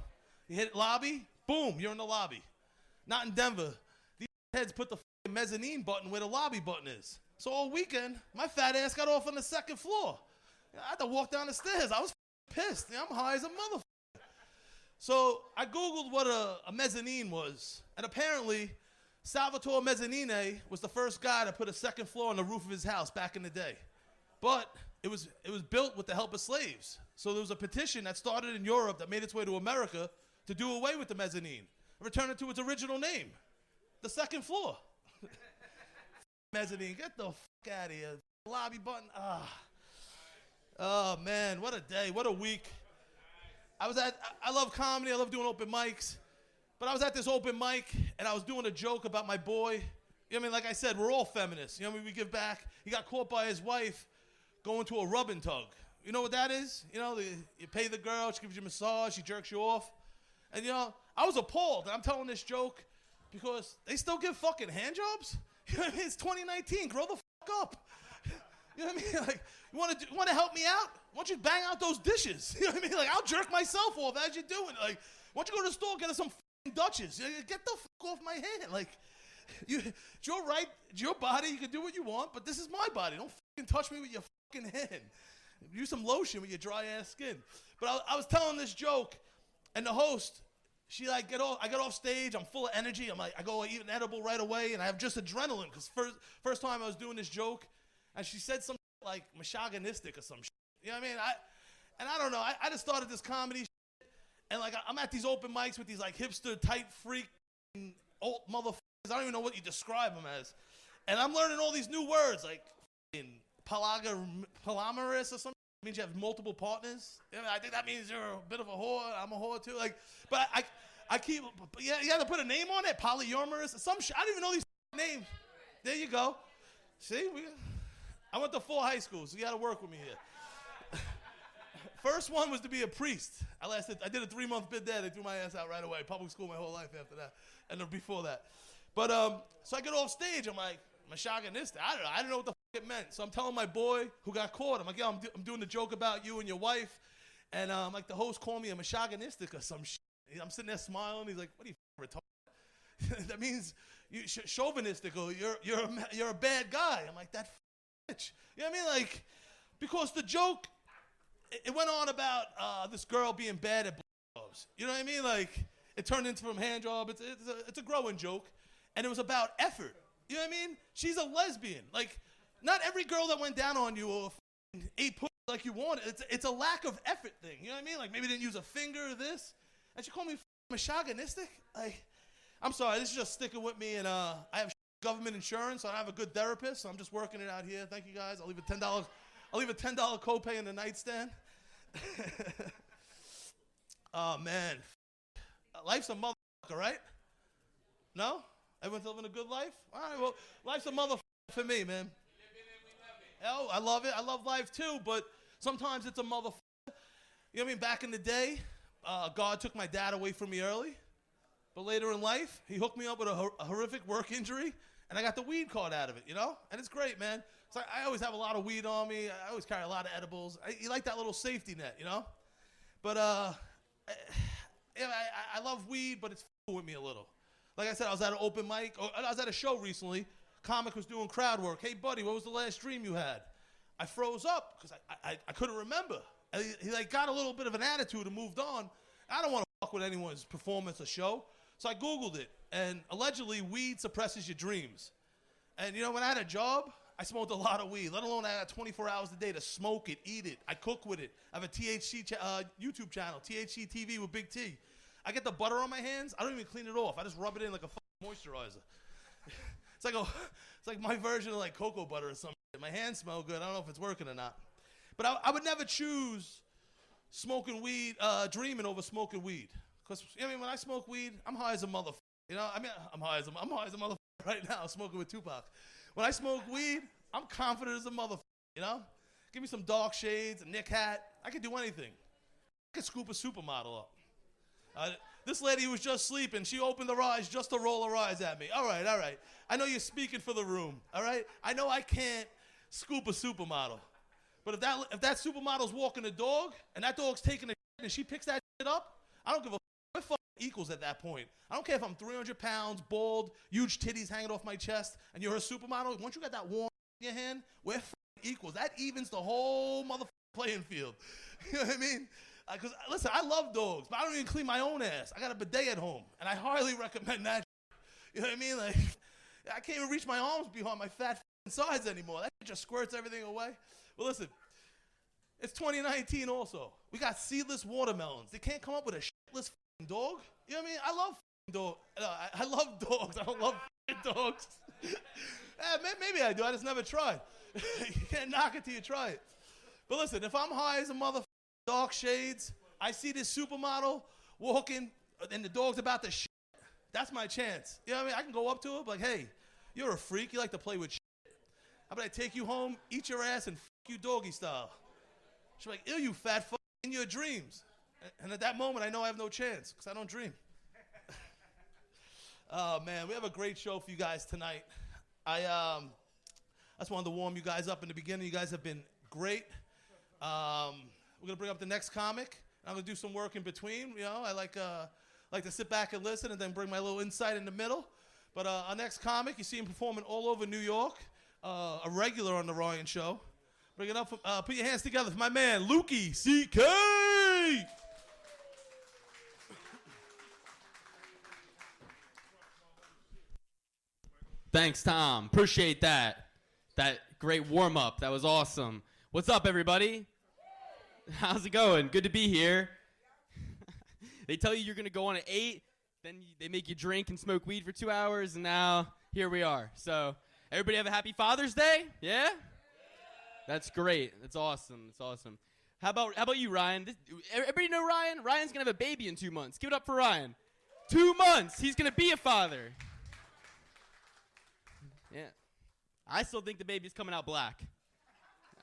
You hit lobby, boom, you're in the lobby. Not in Denver. These heads put the mezzanine button where the lobby button is. So all weekend, my fat ass got off on the second floor. I had to walk down the stairs. I was pissed. I'm high as a motherfucker. So I Googled what a mezzanine was. And apparently, Salvatore Mezzanine was the first guy to put a second floor on the roof of his house back in the day. But it was built with the help of slaves. So there was a petition that started in Europe that made its way to America to do away with the mezzanine and return it to its original name, the second floor. Mezzanine, get the fuck out of here. Lobby button, Oh man, what a day, what a week. I love comedy, I love doing open mics, but I was at this open mic and I was doing a joke about my boy. You know what I mean? Like I said, we're all feminists. You know what I mean? We give back. He got caught by his wife going to a rub and tug. You know what that is? You know, you pay the girl, she gives you a massage, she jerks you off. And you know, I was appalled. I'm telling this joke because they still give fucking hand jobs. You know what I mean? It's 2019. Grow the fuck up. You know what I mean? Like, you want to help me out? Why don't you bang out those dishes? You know what I mean? Like, I'll jerk myself off as you're doing. Like, why don't you go to the store and get us some fucking Dutches? Get the fuck off my hand. Like, it's your right, it's your body. You can do what you want, but this is my body. Don't fucking touch me with your fucking hand. Use some lotion with your dry ass skin. But I was telling this joke, and the host, she like I get off stage. I'm full of energy. I'm like, I go eat an edible right away, and I have just adrenaline because first time I was doing this joke, and she said something like misogynistic or some shit. You know what I mean? I don't know. I just started this comedy shit, and like I'm at these open mics with these like hipster tight freak old motherfuckers. I don't even know what you describe them as, and I'm learning all these new words like polyamorous or something. It means you have multiple partners. You know, I think that means you're a bit of a whore. I'm a whore too. Like, but I keep. Yeah, you got to put a name on it. Polyamorous. Some shit. I don't even know these names. There you go. See, I went to 4 high schools, so you got to work with me here. First one was to be a priest. I did a 3-month bid there. They threw my ass out right away. Public school my whole life after that, and before that. But so I get off stage. I'm like, misogynistic. I don't know. I didn't know what the fuck it meant. So I'm telling my boy who got caught. I'm like, yo, I'm doing a joke about you and your wife, and like the host called me a misogynistic or some shit. I'm sitting there smiling. He's like, what are you retarded? That means you chauvinistic or you're a bad guy. I'm like, that bitch. You know what I mean? Like, because the joke, it went on about this girl being bad at blowjobs. You know what I mean? Like, it turned into from hand job. It's a growing joke, and it was about effort. You know what I mean? She's a lesbian. Like, not every girl that went down on you or ate pussy like you wanted. It's a lack of effort thing. You know what I mean? Like, maybe didn't use a finger or this. And she called me misogynistic. Like, I'm sorry. This is just sticking with me. And I have government insurance, so I have a good therapist. So I'm just working it out here. Thank you guys. I'll leave a $10 copay in the nightstand. Oh man, life's a motherfucker, right? No? Everyone's living a good life? All right, well, life's a motherfucker for me, man. Oh, I love it. I love life too, but sometimes it's a motherfucker. You know what I mean? Back in the day, God took my dad away from me early, but later in life, he hooked me up with a horrific work injury, and I got the weed card out of it, you know? And it's great, man. So I always have a lot of weed on me. I always carry a lot of edibles. You like that little safety net, you know? But I love weed, but it's f***ing with me a little. Like I said, I was at an open mic. I was at a show recently. Comic was doing crowd work. Hey, buddy, what was the last dream you had? I froze up because I couldn't remember. And he like got a little bit of an attitude and moved on. I don't want to fuck with anyone's performance or show. So I Googled it, and allegedly weed suppresses your dreams. And, you know, when I had a job, I smoked a lot of weed, let alone I had 24 hours a day to smoke it, eat it. I cook with it. I have a THC YouTube channel, THC TV with Big T. I get the butter on my hands. I don't even clean it off. I just rub it in like a moisturizer. It's like my version of like cocoa butter or something. My hands smell good. I don't know if it's working or not. But I would never choose smoking weed, dreaming over smoking weed. Because, you know what I mean, when I smoke weed, I'm high as a motherfucker. You know, I mean, I'm high as a motherfucker right now, smoking with Tupac. When I smoke weed, I'm confident as a motherfucker, you know? Give me some dark shades, a Nick hat. I could do anything. I could scoop a supermodel up. This lady was just sleeping. She opened her eyes just to roll her eyes at me. All right. I know you're speaking for the room, all right? I know I can't scoop a supermodel. But if that supermodel's walking the dog, and that dog's taking a shit, and she picks that shit up, I don't give a fuck. We're fucking equals at that point. I don't care if I'm 300 pounds, bald, huge titties hanging off my chest, and you're a supermodel. Once you got that warm in your hand, we're fucking equals. That evens the whole motherfucking playing field. You know what I mean? Because, listen, I love dogs, but I don't even clean my own ass. I got a bidet at home, and I highly recommend that. You know what I mean? Like, I can't even reach my arms behind my fat sides anymore. That just squirts everything away. Well, listen, it's 2019 also. We got seedless watermelons. They can't come up with a shitless dog. You know what I mean? I love dogs. I love dogs. I don't love dogs. Maybe I do. I just never tried. You can't knock it till you try it. But listen, if I'm high as a motherfucker, dark shades, I see this supermodel walking, and the dog's about to shit, that's my chance. You know what I mean? I can go up to her, like, hey, you're a freak. You like to play with shit. How about I take you home, eat your ass, and fuck you doggy style? She's like, ew, you fat fuck in your dreams. And at that moment, I know I have no chance because I don't dream. Oh, man, we have a great show for you guys tonight. I just wanted to warm you guys up in the beginning. You guys have been great. We're going to bring up the next comic. I'm going to do some work in between. You know, I like to sit back and listen and then bring my little insight in the middle. But our next comic, you see him performing all over New York, a regular on The Ryan Show. Bring it up. Put your hands together for my man, Lukey C.K. Thanks, Tom. Appreciate that. That great warm-up. That was awesome. What's up, everybody? How's it going? Good to be here. They tell you you're going to go on at 8, then they make you drink and smoke weed for 2 hours, and now here we are. So everybody have a happy Father's Day? Yeah? That's great. That's awesome. That's awesome. How about you, Ryan? Everybody know Ryan? Ryan's going to have a baby in 2 months. Give it up for Ryan. 2 months. He's going to be a father. Yeah. I still think the baby's coming out black.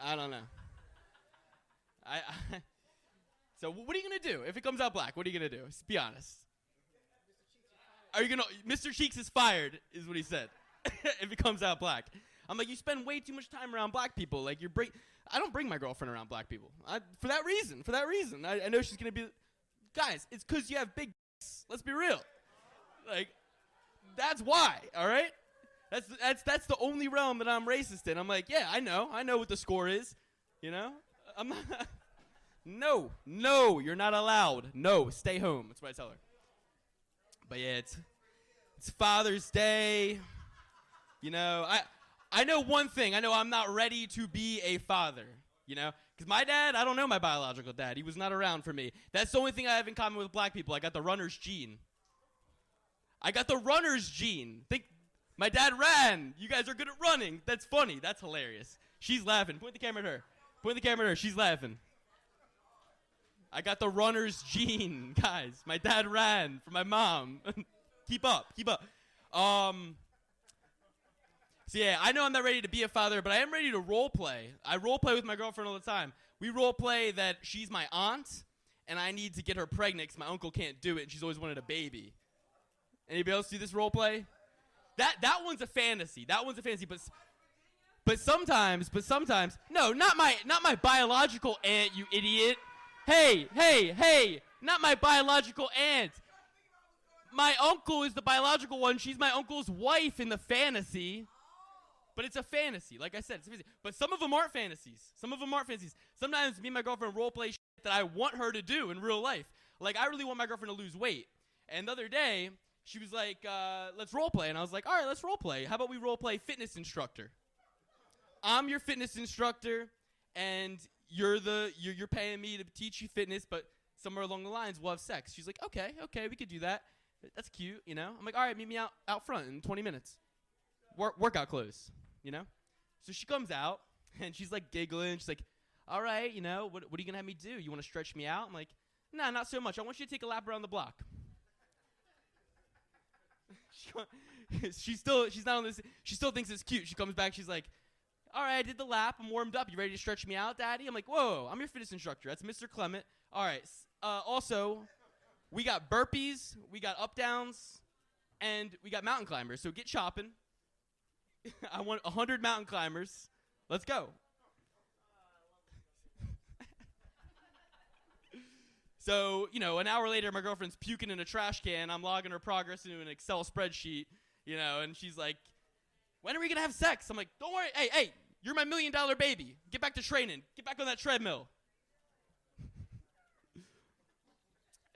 I don't know. So what are you going to do if it comes out black? What are you going to do? Be honest. Are you going to... Mr. Cheeks is fired, is what he said, if it comes out black. I'm like, you spend way too much time around black people. Like, I don't bring my girlfriend around black people. For that reason. I know she's going to be... Guys, it's because you have big... Let's be real. Like, that's why, all right? That's the only realm that I'm racist in. I'm like, yeah, I know what the score is, you know? I'm not... No, you're not allowed. No, stay home. That's what I tell her. But yeah, it's Father's Day. You know, I know one thing. I know I'm not ready to be a father, you know? Because my dad, I don't know my biological dad. He was not around for me. That's the only thing I have in common with black people. I got the runner's gene. Think, my dad ran. You guys are good at running. That's funny. That's hilarious. She's laughing. Point the camera at her. She's laughing. I got the runner's gene, guys. My dad ran for my mom. Keep up. So yeah, I know I'm not ready to be a father, but I am ready to role play. I role play with my girlfriend all the time. We role play that she's my aunt, and I need to get her pregnant because my uncle can't do it, and she's always wanted a baby. Anybody else do this role play? That one's a fantasy. But sometimes, no, not my biological aunt, you idiot. Hey, not my biological aunt. My uncle is the biological one. She's my uncle's wife in the fantasy. But it's a fantasy. Like I said, it's a fantasy. But some of them aren't fantasies. Sometimes me and my girlfriend role play shit that I want her to do in real life. Like, I really want my girlfriend to lose weight. And the other day, she was like, let's role play. And I was like, all right, let's role play. How about we role play fitness instructor? I'm your fitness instructor, and you're paying me to teach you fitness, but somewhere along the lines we'll have sex. She's like, okay, we could do that. That's cute, you know? I'm like, all right, meet me out front in 20 minutes. Workout clothes, you know? So she comes out, and she's like giggling. She's like, all right, you know, what are you going to have me do? You want to stretch me out? I'm like, nah, not so much. I want you to take a lap around the block. She's not on this. She still thinks it's cute. She comes back. She's like, all right, I did the lap. I'm warmed up. You ready to stretch me out, Daddy? I'm like, whoa, I'm your fitness instructor. That's Mr. Clement. All right. Also, we got burpees, we got up downs, and we got mountain climbers. So get chopping. I want 100 mountain climbers. Let's go. So, you know, an hour later, my girlfriend's puking in a trash can. I'm logging her progress into an Excel spreadsheet, you know, and she's like, when are we going to have sex? I'm like, don't worry. Hey, you're my $1 million baby. Get back to training. Get back on that treadmill.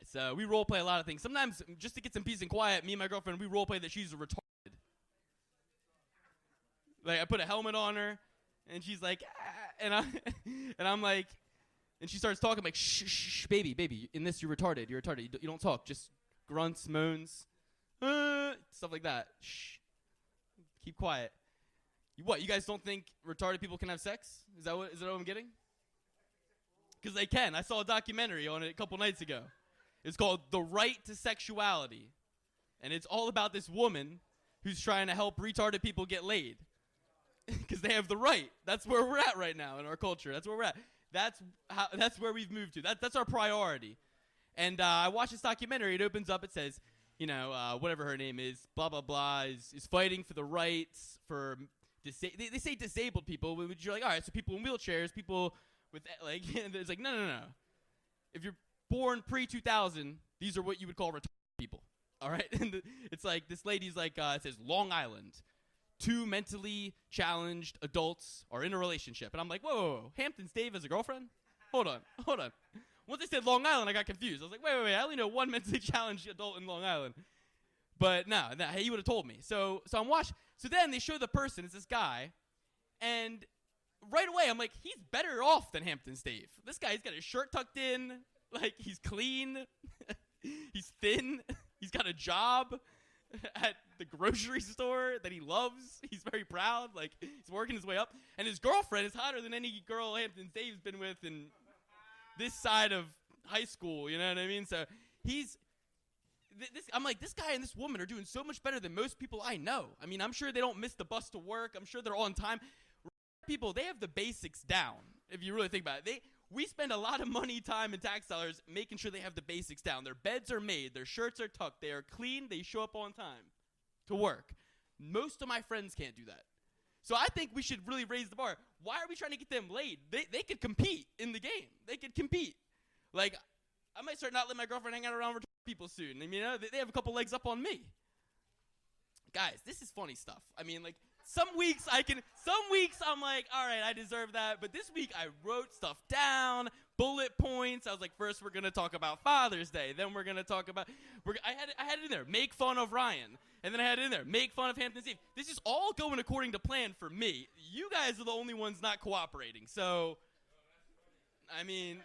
So we role play a lot of things. Sometimes, just to get some peace and quiet, me and my girlfriend, we role play that she's retarded. Like, I put a helmet on her, and she's like, ah, and I'm like, and she starts talking, I'm like, shh, baby, in this, you're retarded. You don't talk, just grunts, moans, stuff like that. Shh, keep quiet. You guys don't think retarded people can have sex? Is that what I'm getting? Because they can. I saw a documentary on it a couple nights ago. It's called The Right to Sexuality. And it's all about this woman who's trying to help retarded people get laid. Because they have the right. That's where we're at right now in our culture. That's where we're at. That's where we've moved to. That's our priority. And I watched this documentary. It opens up. It says, you know, whatever her name is, blah, blah, blah, is fighting for the rights for, they say disabled people, which you're like, all right, so people in wheelchairs, people with, like, it's like, no. If you're born pre-2000, these are what you would call retarded people, all right? And it's like, this lady's like, it says, Long Island. 2 mentally challenged adults are in a relationship. And I'm like, whoa. Hampton's Dave has a girlfriend? Hold on. Once they said Long Island, I got confused. I was like, wait. I only know 1 mentally challenged adult in Long Island. But no, he would have told me. So I'm watching. So then they show the person. It's this guy. And right away, I'm like, he's better off than Hampton's Dave. This guy, he's got his shirt tucked in. Like, he's clean. He's thin. He's got a job at the grocery store that he loves. He's very proud. Like, he's working his way up. And his girlfriend is hotter than any girl Hampton Dave's been with in this side of high school. You know what I mean? So I'm like, this guy and this woman are doing so much better than most people I know. I mean, I'm sure they don't miss the bus to work. I'm sure they're on time. People, they have the basics down, if you really think about it. We spend a lot of money, time, and tax dollars making sure they have the basics down. Their beds are made. Their shirts are tucked. They are clean. They show up on time to work. Most of my friends can't do that. So I think we should really raise the bar. Why are we trying to get them laid? They could compete in the game. They could compete. Like, I might start not letting my girlfriend hang out around retarded people soon. I mean, they have a couple legs up on me. Guys, this is funny stuff. I mean, like, some weeks I'm like, all right, I deserve that. But this week I wrote stuff down, bullet points. I was like, first we're going to talk about Father's Day. Then we're going to talk about, I had it in there, make fun of Ryan. And then I had it in there, make fun of Hampton's Eve. This is all going according to plan for me. You guys are the only ones not cooperating. So, I mean,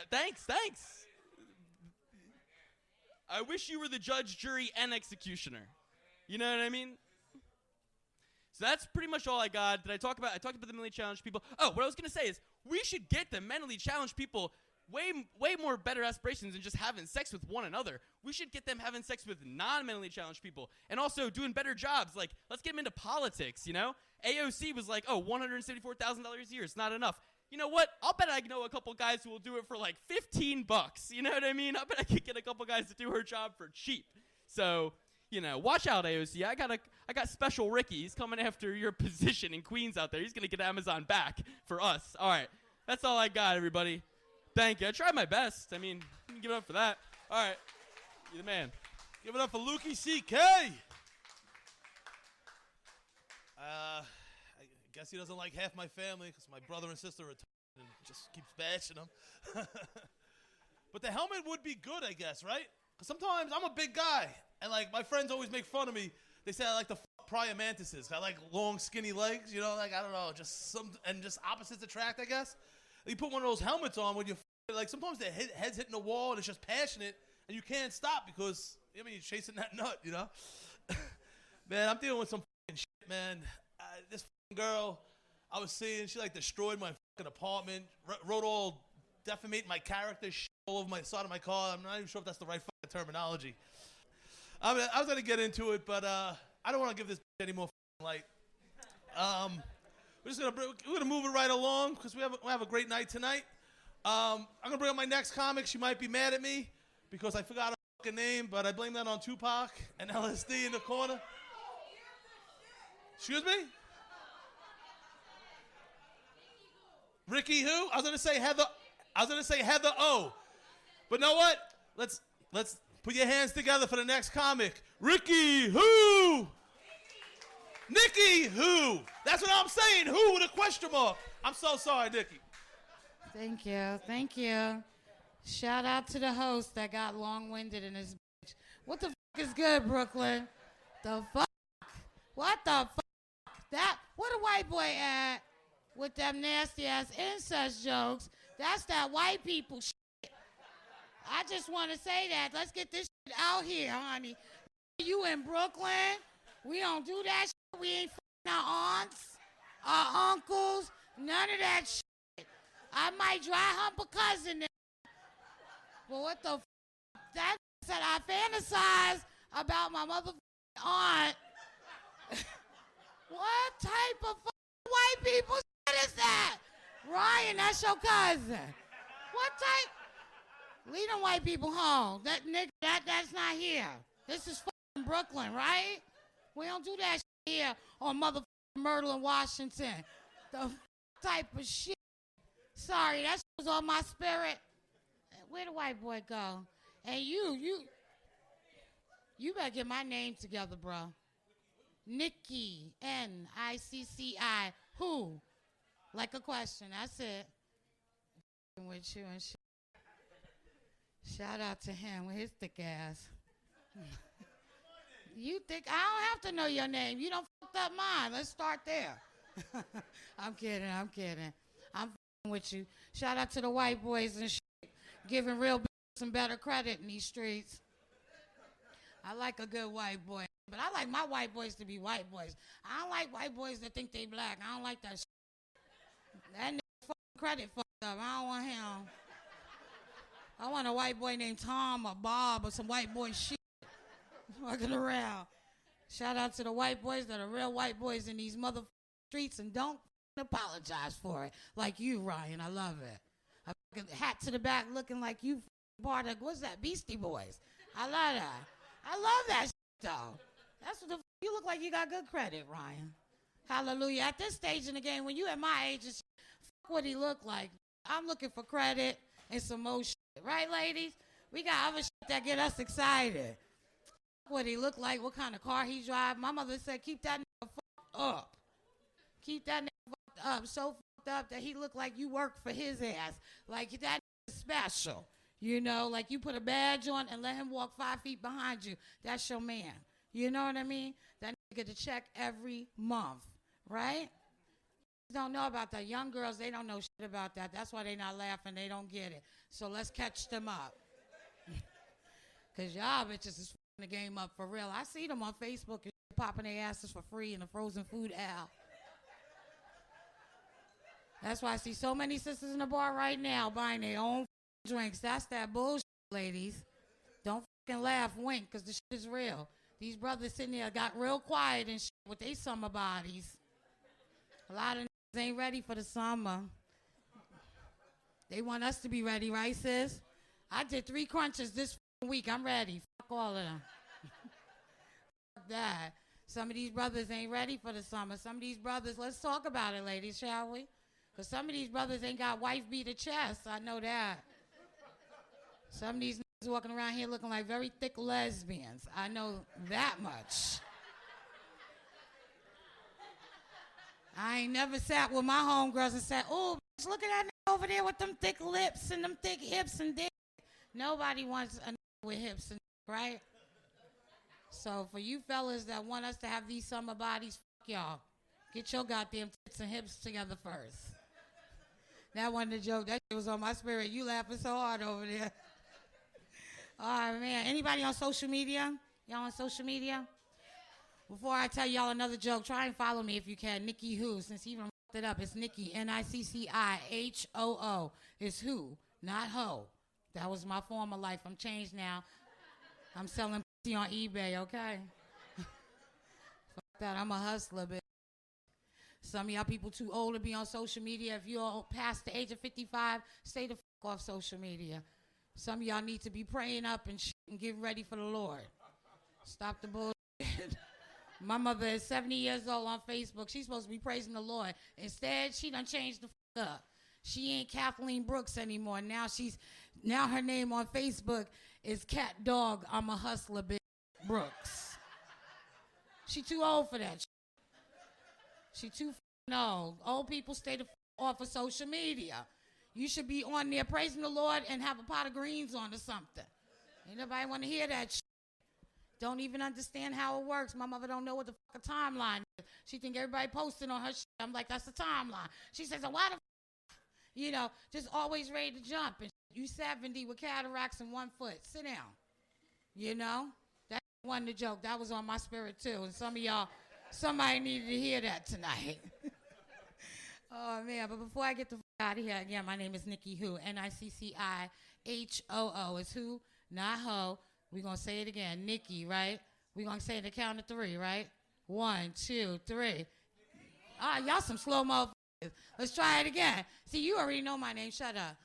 thanks. I wish you were the judge, jury, and executioner. You know what I mean? So that's pretty much all I got. I talked about the mentally challenged people. Oh, what I was going to say is we should get the mentally challenged people way more better aspirations than just having sex with one another. We should get them having sex with non-mentally challenged people and also doing better jobs. Like, let's get them into politics, you know? AOC was like, oh, $174,000 a year. It's not enough. You know what? I'll bet I know a couple guys who will do it for like $15. You know what I mean? I bet I could get a couple guys to do her job for cheap. So, you know, watch out, AOC. I got Special Ricky. He's coming after your position in Queens out there. He's going to get Amazon back for us. All right. That's all I got, everybody. Thank you. I tried my best. I mean, give it up for that. All right. You're the man. Give it up for Lukey CK. I guess he doesn't like half my family because my brother and sister are retarded and just keeps bashing them. But the helmet would be good, I guess, right? Because sometimes I'm a big guy. And like my friends always make fun of me. They say I like to praying mantises. I like long, skinny legs. You know, like I don't know, just just opposites attract, I guess. You put one of those helmets on when you like sometimes their head's hitting the wall and it's just passionate and you can't stop because you're chasing that nut, you know. Man, I'm dealing with some shit, man. This girl I was seeing, she like destroyed my apartment, wrote all defamating my character shit all over my side of my car. I'm not even sure if that's the right terminology. I was gonna get into it, but I don't want to give this any more light. We're gonna move it right along because we have a great night tonight. I'm gonna bring up my next comic. She might be mad at me because I forgot her fucking name, but I blame that on Tupac and LSD in the corner. Excuse me? Ricky who? I was gonna say Heather O. But know what? Let's put your hands together for the next comic. Ricky who? Nikki who? That's what I'm saying. Who with a question mark? I'm so sorry, Nikki. Thank you. Shout out to the host that got long-winded in his bitch. What the fuck is good, Brooklyn? The fuck? What the fuck? What a white boy at with them nasty-ass incest jokes. That's that white people shit. I just want to say that. Let's get this shit out here, honey. You in Brooklyn? We don't do that shit. We ain't f***ing our aunts, our uncles, none of that shit. I might dry hump a cousin. But what the f***? That said I fantasize about my motherfucking aunt. What type of white people shit is that? Ryan, that's your cousin. What type? Leave them white people home. That nigga, that's not here. This is fucking Brooklyn, right? We don't do that shit here on motherfucking Myrtle in Washington. The type of shit. Sorry, that shit was on my spirit. Where the white boy go? And you better get my name together, bro. Nikki, N-I-C-C-I, who? Like a question, that's it. With you and shit. Shout out to him with his thick ass. You think I don't have to know your name. You don't fucked up mine. Let's start there. I'm kidding. I'm f***ing with you. Shout out to the white boys and shit. Giving real some better credit in these streets. I like a good white boy. But I like my white boys to be white boys. I don't like white boys that think they black. I don't like that shit. That nigga fucking credit fucked up. I don't want him. I want a white boy named Tom or Bob or some white boy shit. Walking around. Shout out to the white boys that are real white boys in these motherfucking streets and don't apologize for it. Like you, Ryan. I love it. A fucking hat to the back looking like you part of, what's that, Beastie Boys. I love that. I love that shit, though. That's what you look like you got good credit, Ryan. Hallelujah. At this stage in the game, when you at my age, fuck what he look like. I'm looking for credit and some more shit. Right, ladies? We got other shit that get us excited. What he look like, what kind of car he drive. My mother said, keep that nigga fucked up. Keep that nigga fucked up. So fucked up that he look like you work for his ass. Like that nigga special. You know, like you put a badge on and let him walk 5 feet behind you. That's your man. You know what I mean? That nigga get a check every month. Right? Don't know about that. Young girls, they don't know shit about that. That's why they not laughing. They don't get it. So let's catch them up. Because y'all bitches is the game up for real. I see them on Facebook and popping their asses for free in the frozen food aisle. That's why I see so many sisters in the bar right now buying their own drinks. That's that bullshit, ladies. Don't fucking laugh, wink, because the shit is real. These brothers sitting there got real quiet and shit with their summer bodies. A lot of niggas ain't ready for the summer. They want us to be ready, right, sis? I did 3 crunches this week. I'm ready. Fuck all of them. Fuck that. Some of these brothers ain't ready for the summer. Some of these brothers, let's talk about it, ladies, shall we? Because some of these brothers ain't got wife beater chests. I know that. Some of these niggas walking around here looking like very thick lesbians. I know that much. I ain't never sat with my homegirls and said, oh, bitch, look at that nigga over there with them thick lips and them thick hips and dick. Nobody wants a nigga with hips and dick, right? So for you fellas that want us to have these summer bodies, fuck y'all. Get your goddamn tits and hips together first. That wasn't a joke. That shit was on my spirit. You laughing so hard over there. All right, man. Anybody on social media? Y'all on social media? Before I tell y'all another joke, try and follow me if you can. Nikki Who, since you even fucked it up. It's Nikki, Niccihoo. It's who, not ho. That was my former life. I'm changed now. I'm selling pussy on eBay, okay? Fuck that. I'm a hustler, bitch. Some of y'all people too old to be on social media. If you're past the age of 55, stay the fuck off social media. Some of y'all need to be praying up and shit and getting ready for the Lord. Stop the bullshit. My mother is 70 years old on Facebook. She's supposed to be praising the Lord. Instead, she done changed the fuck up. She ain't Kathleen Brooks anymore. Now her name on Facebook is Cat Dog, I'm a Hustler, bitch, Brooks. She too old for that. She too old. Old people stay the off of social media. You should be on there praising the Lord and have a pot of greens on or something. Ain't nobody want to hear that shit. Don't even understand how it works. My mother don't know what the fuck a timeline is. She think everybody posting on her shit. I'm like, that's the timeline. She says, why the fuck? You know, just always ready to jump. And you 70 with cataracts in 1 foot. Sit down. You know? That wasn't a joke. That was on my spirit too. And some of y'all, somebody needed to hear that tonight. Oh, man. But before I get the fuck out of here, again, my name is Nikki Who. Niccihoo. It's who, not ho. We're going to say it again. Nikki, right? We're going to say the count of 3, right? 1, 2, 3. Y'all some slow motherfuckers. Let's try it again. See, you already know my name. Shut up.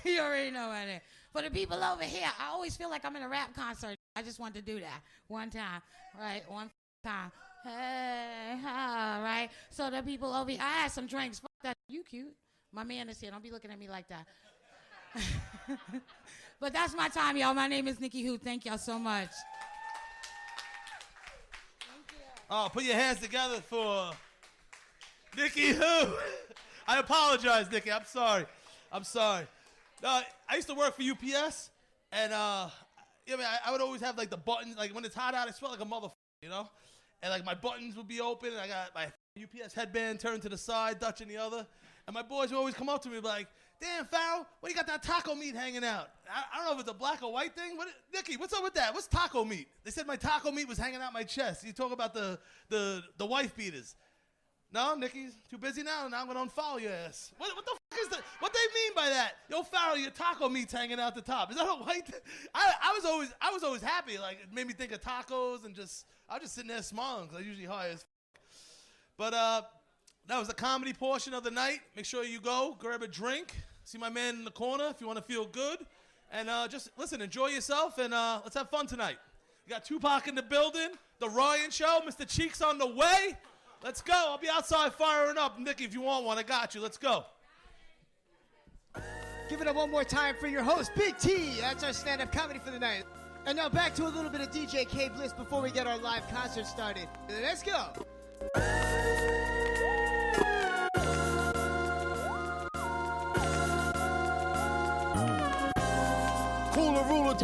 You already know my name. For the people over here, I always feel like I'm in a rap concert. I just want to do that one time. Right? One time. Hey, all right? So the people over here, I had some drinks. Fuck that. You cute. My man is here. Don't be looking at me like that. But that's my time, y'all. My name is Nikki Who. Thank y'all so much. Oh, put your hands together for Nikki Who. I apologize, Nikki. I'm sorry. No, I used to work for UPS, and I would always have like the buttons. Like when it's hot out, I smell like a motherfucker, you know. And like my buttons would be open, and I got my UPS headband turned to the side, Dutch in the other. And my boys would always come up to me like, "Damn, Farrell, what do you got that taco meat hanging out?" I don't know if it's a black or white thing. Nikki, what's up with that? What's taco meat? They said my taco meat was hanging out my chest. You talk about the wife beaters. No, Nikki's too busy now. Now I'm gonna unfollow your ass. What the fuck is that? What they mean by that? Yo, Farrell, your taco meat's hanging out the top. Is that a white thing? I was always happy. Like it made me think of tacos and I was just sitting there smiling because I usually high as. But that was the comedy portion of the night. Make sure you go, grab a drink, see my man in the corner if you want to feel good. And just listen, enjoy yourself, and let's have fun tonight. We got Tupac in the building, The Ryan Show, Mr.Cheeks on the way. Let's go. I'll be outside firing up. Nikki, if you want one, I got you. Let's go. Give it up one more time for your host, Big T. That's our stand-up comedy for the night. And now back to a little bit of DJ K Bliss before we get our live concert started. Let's go. Cooler ruler.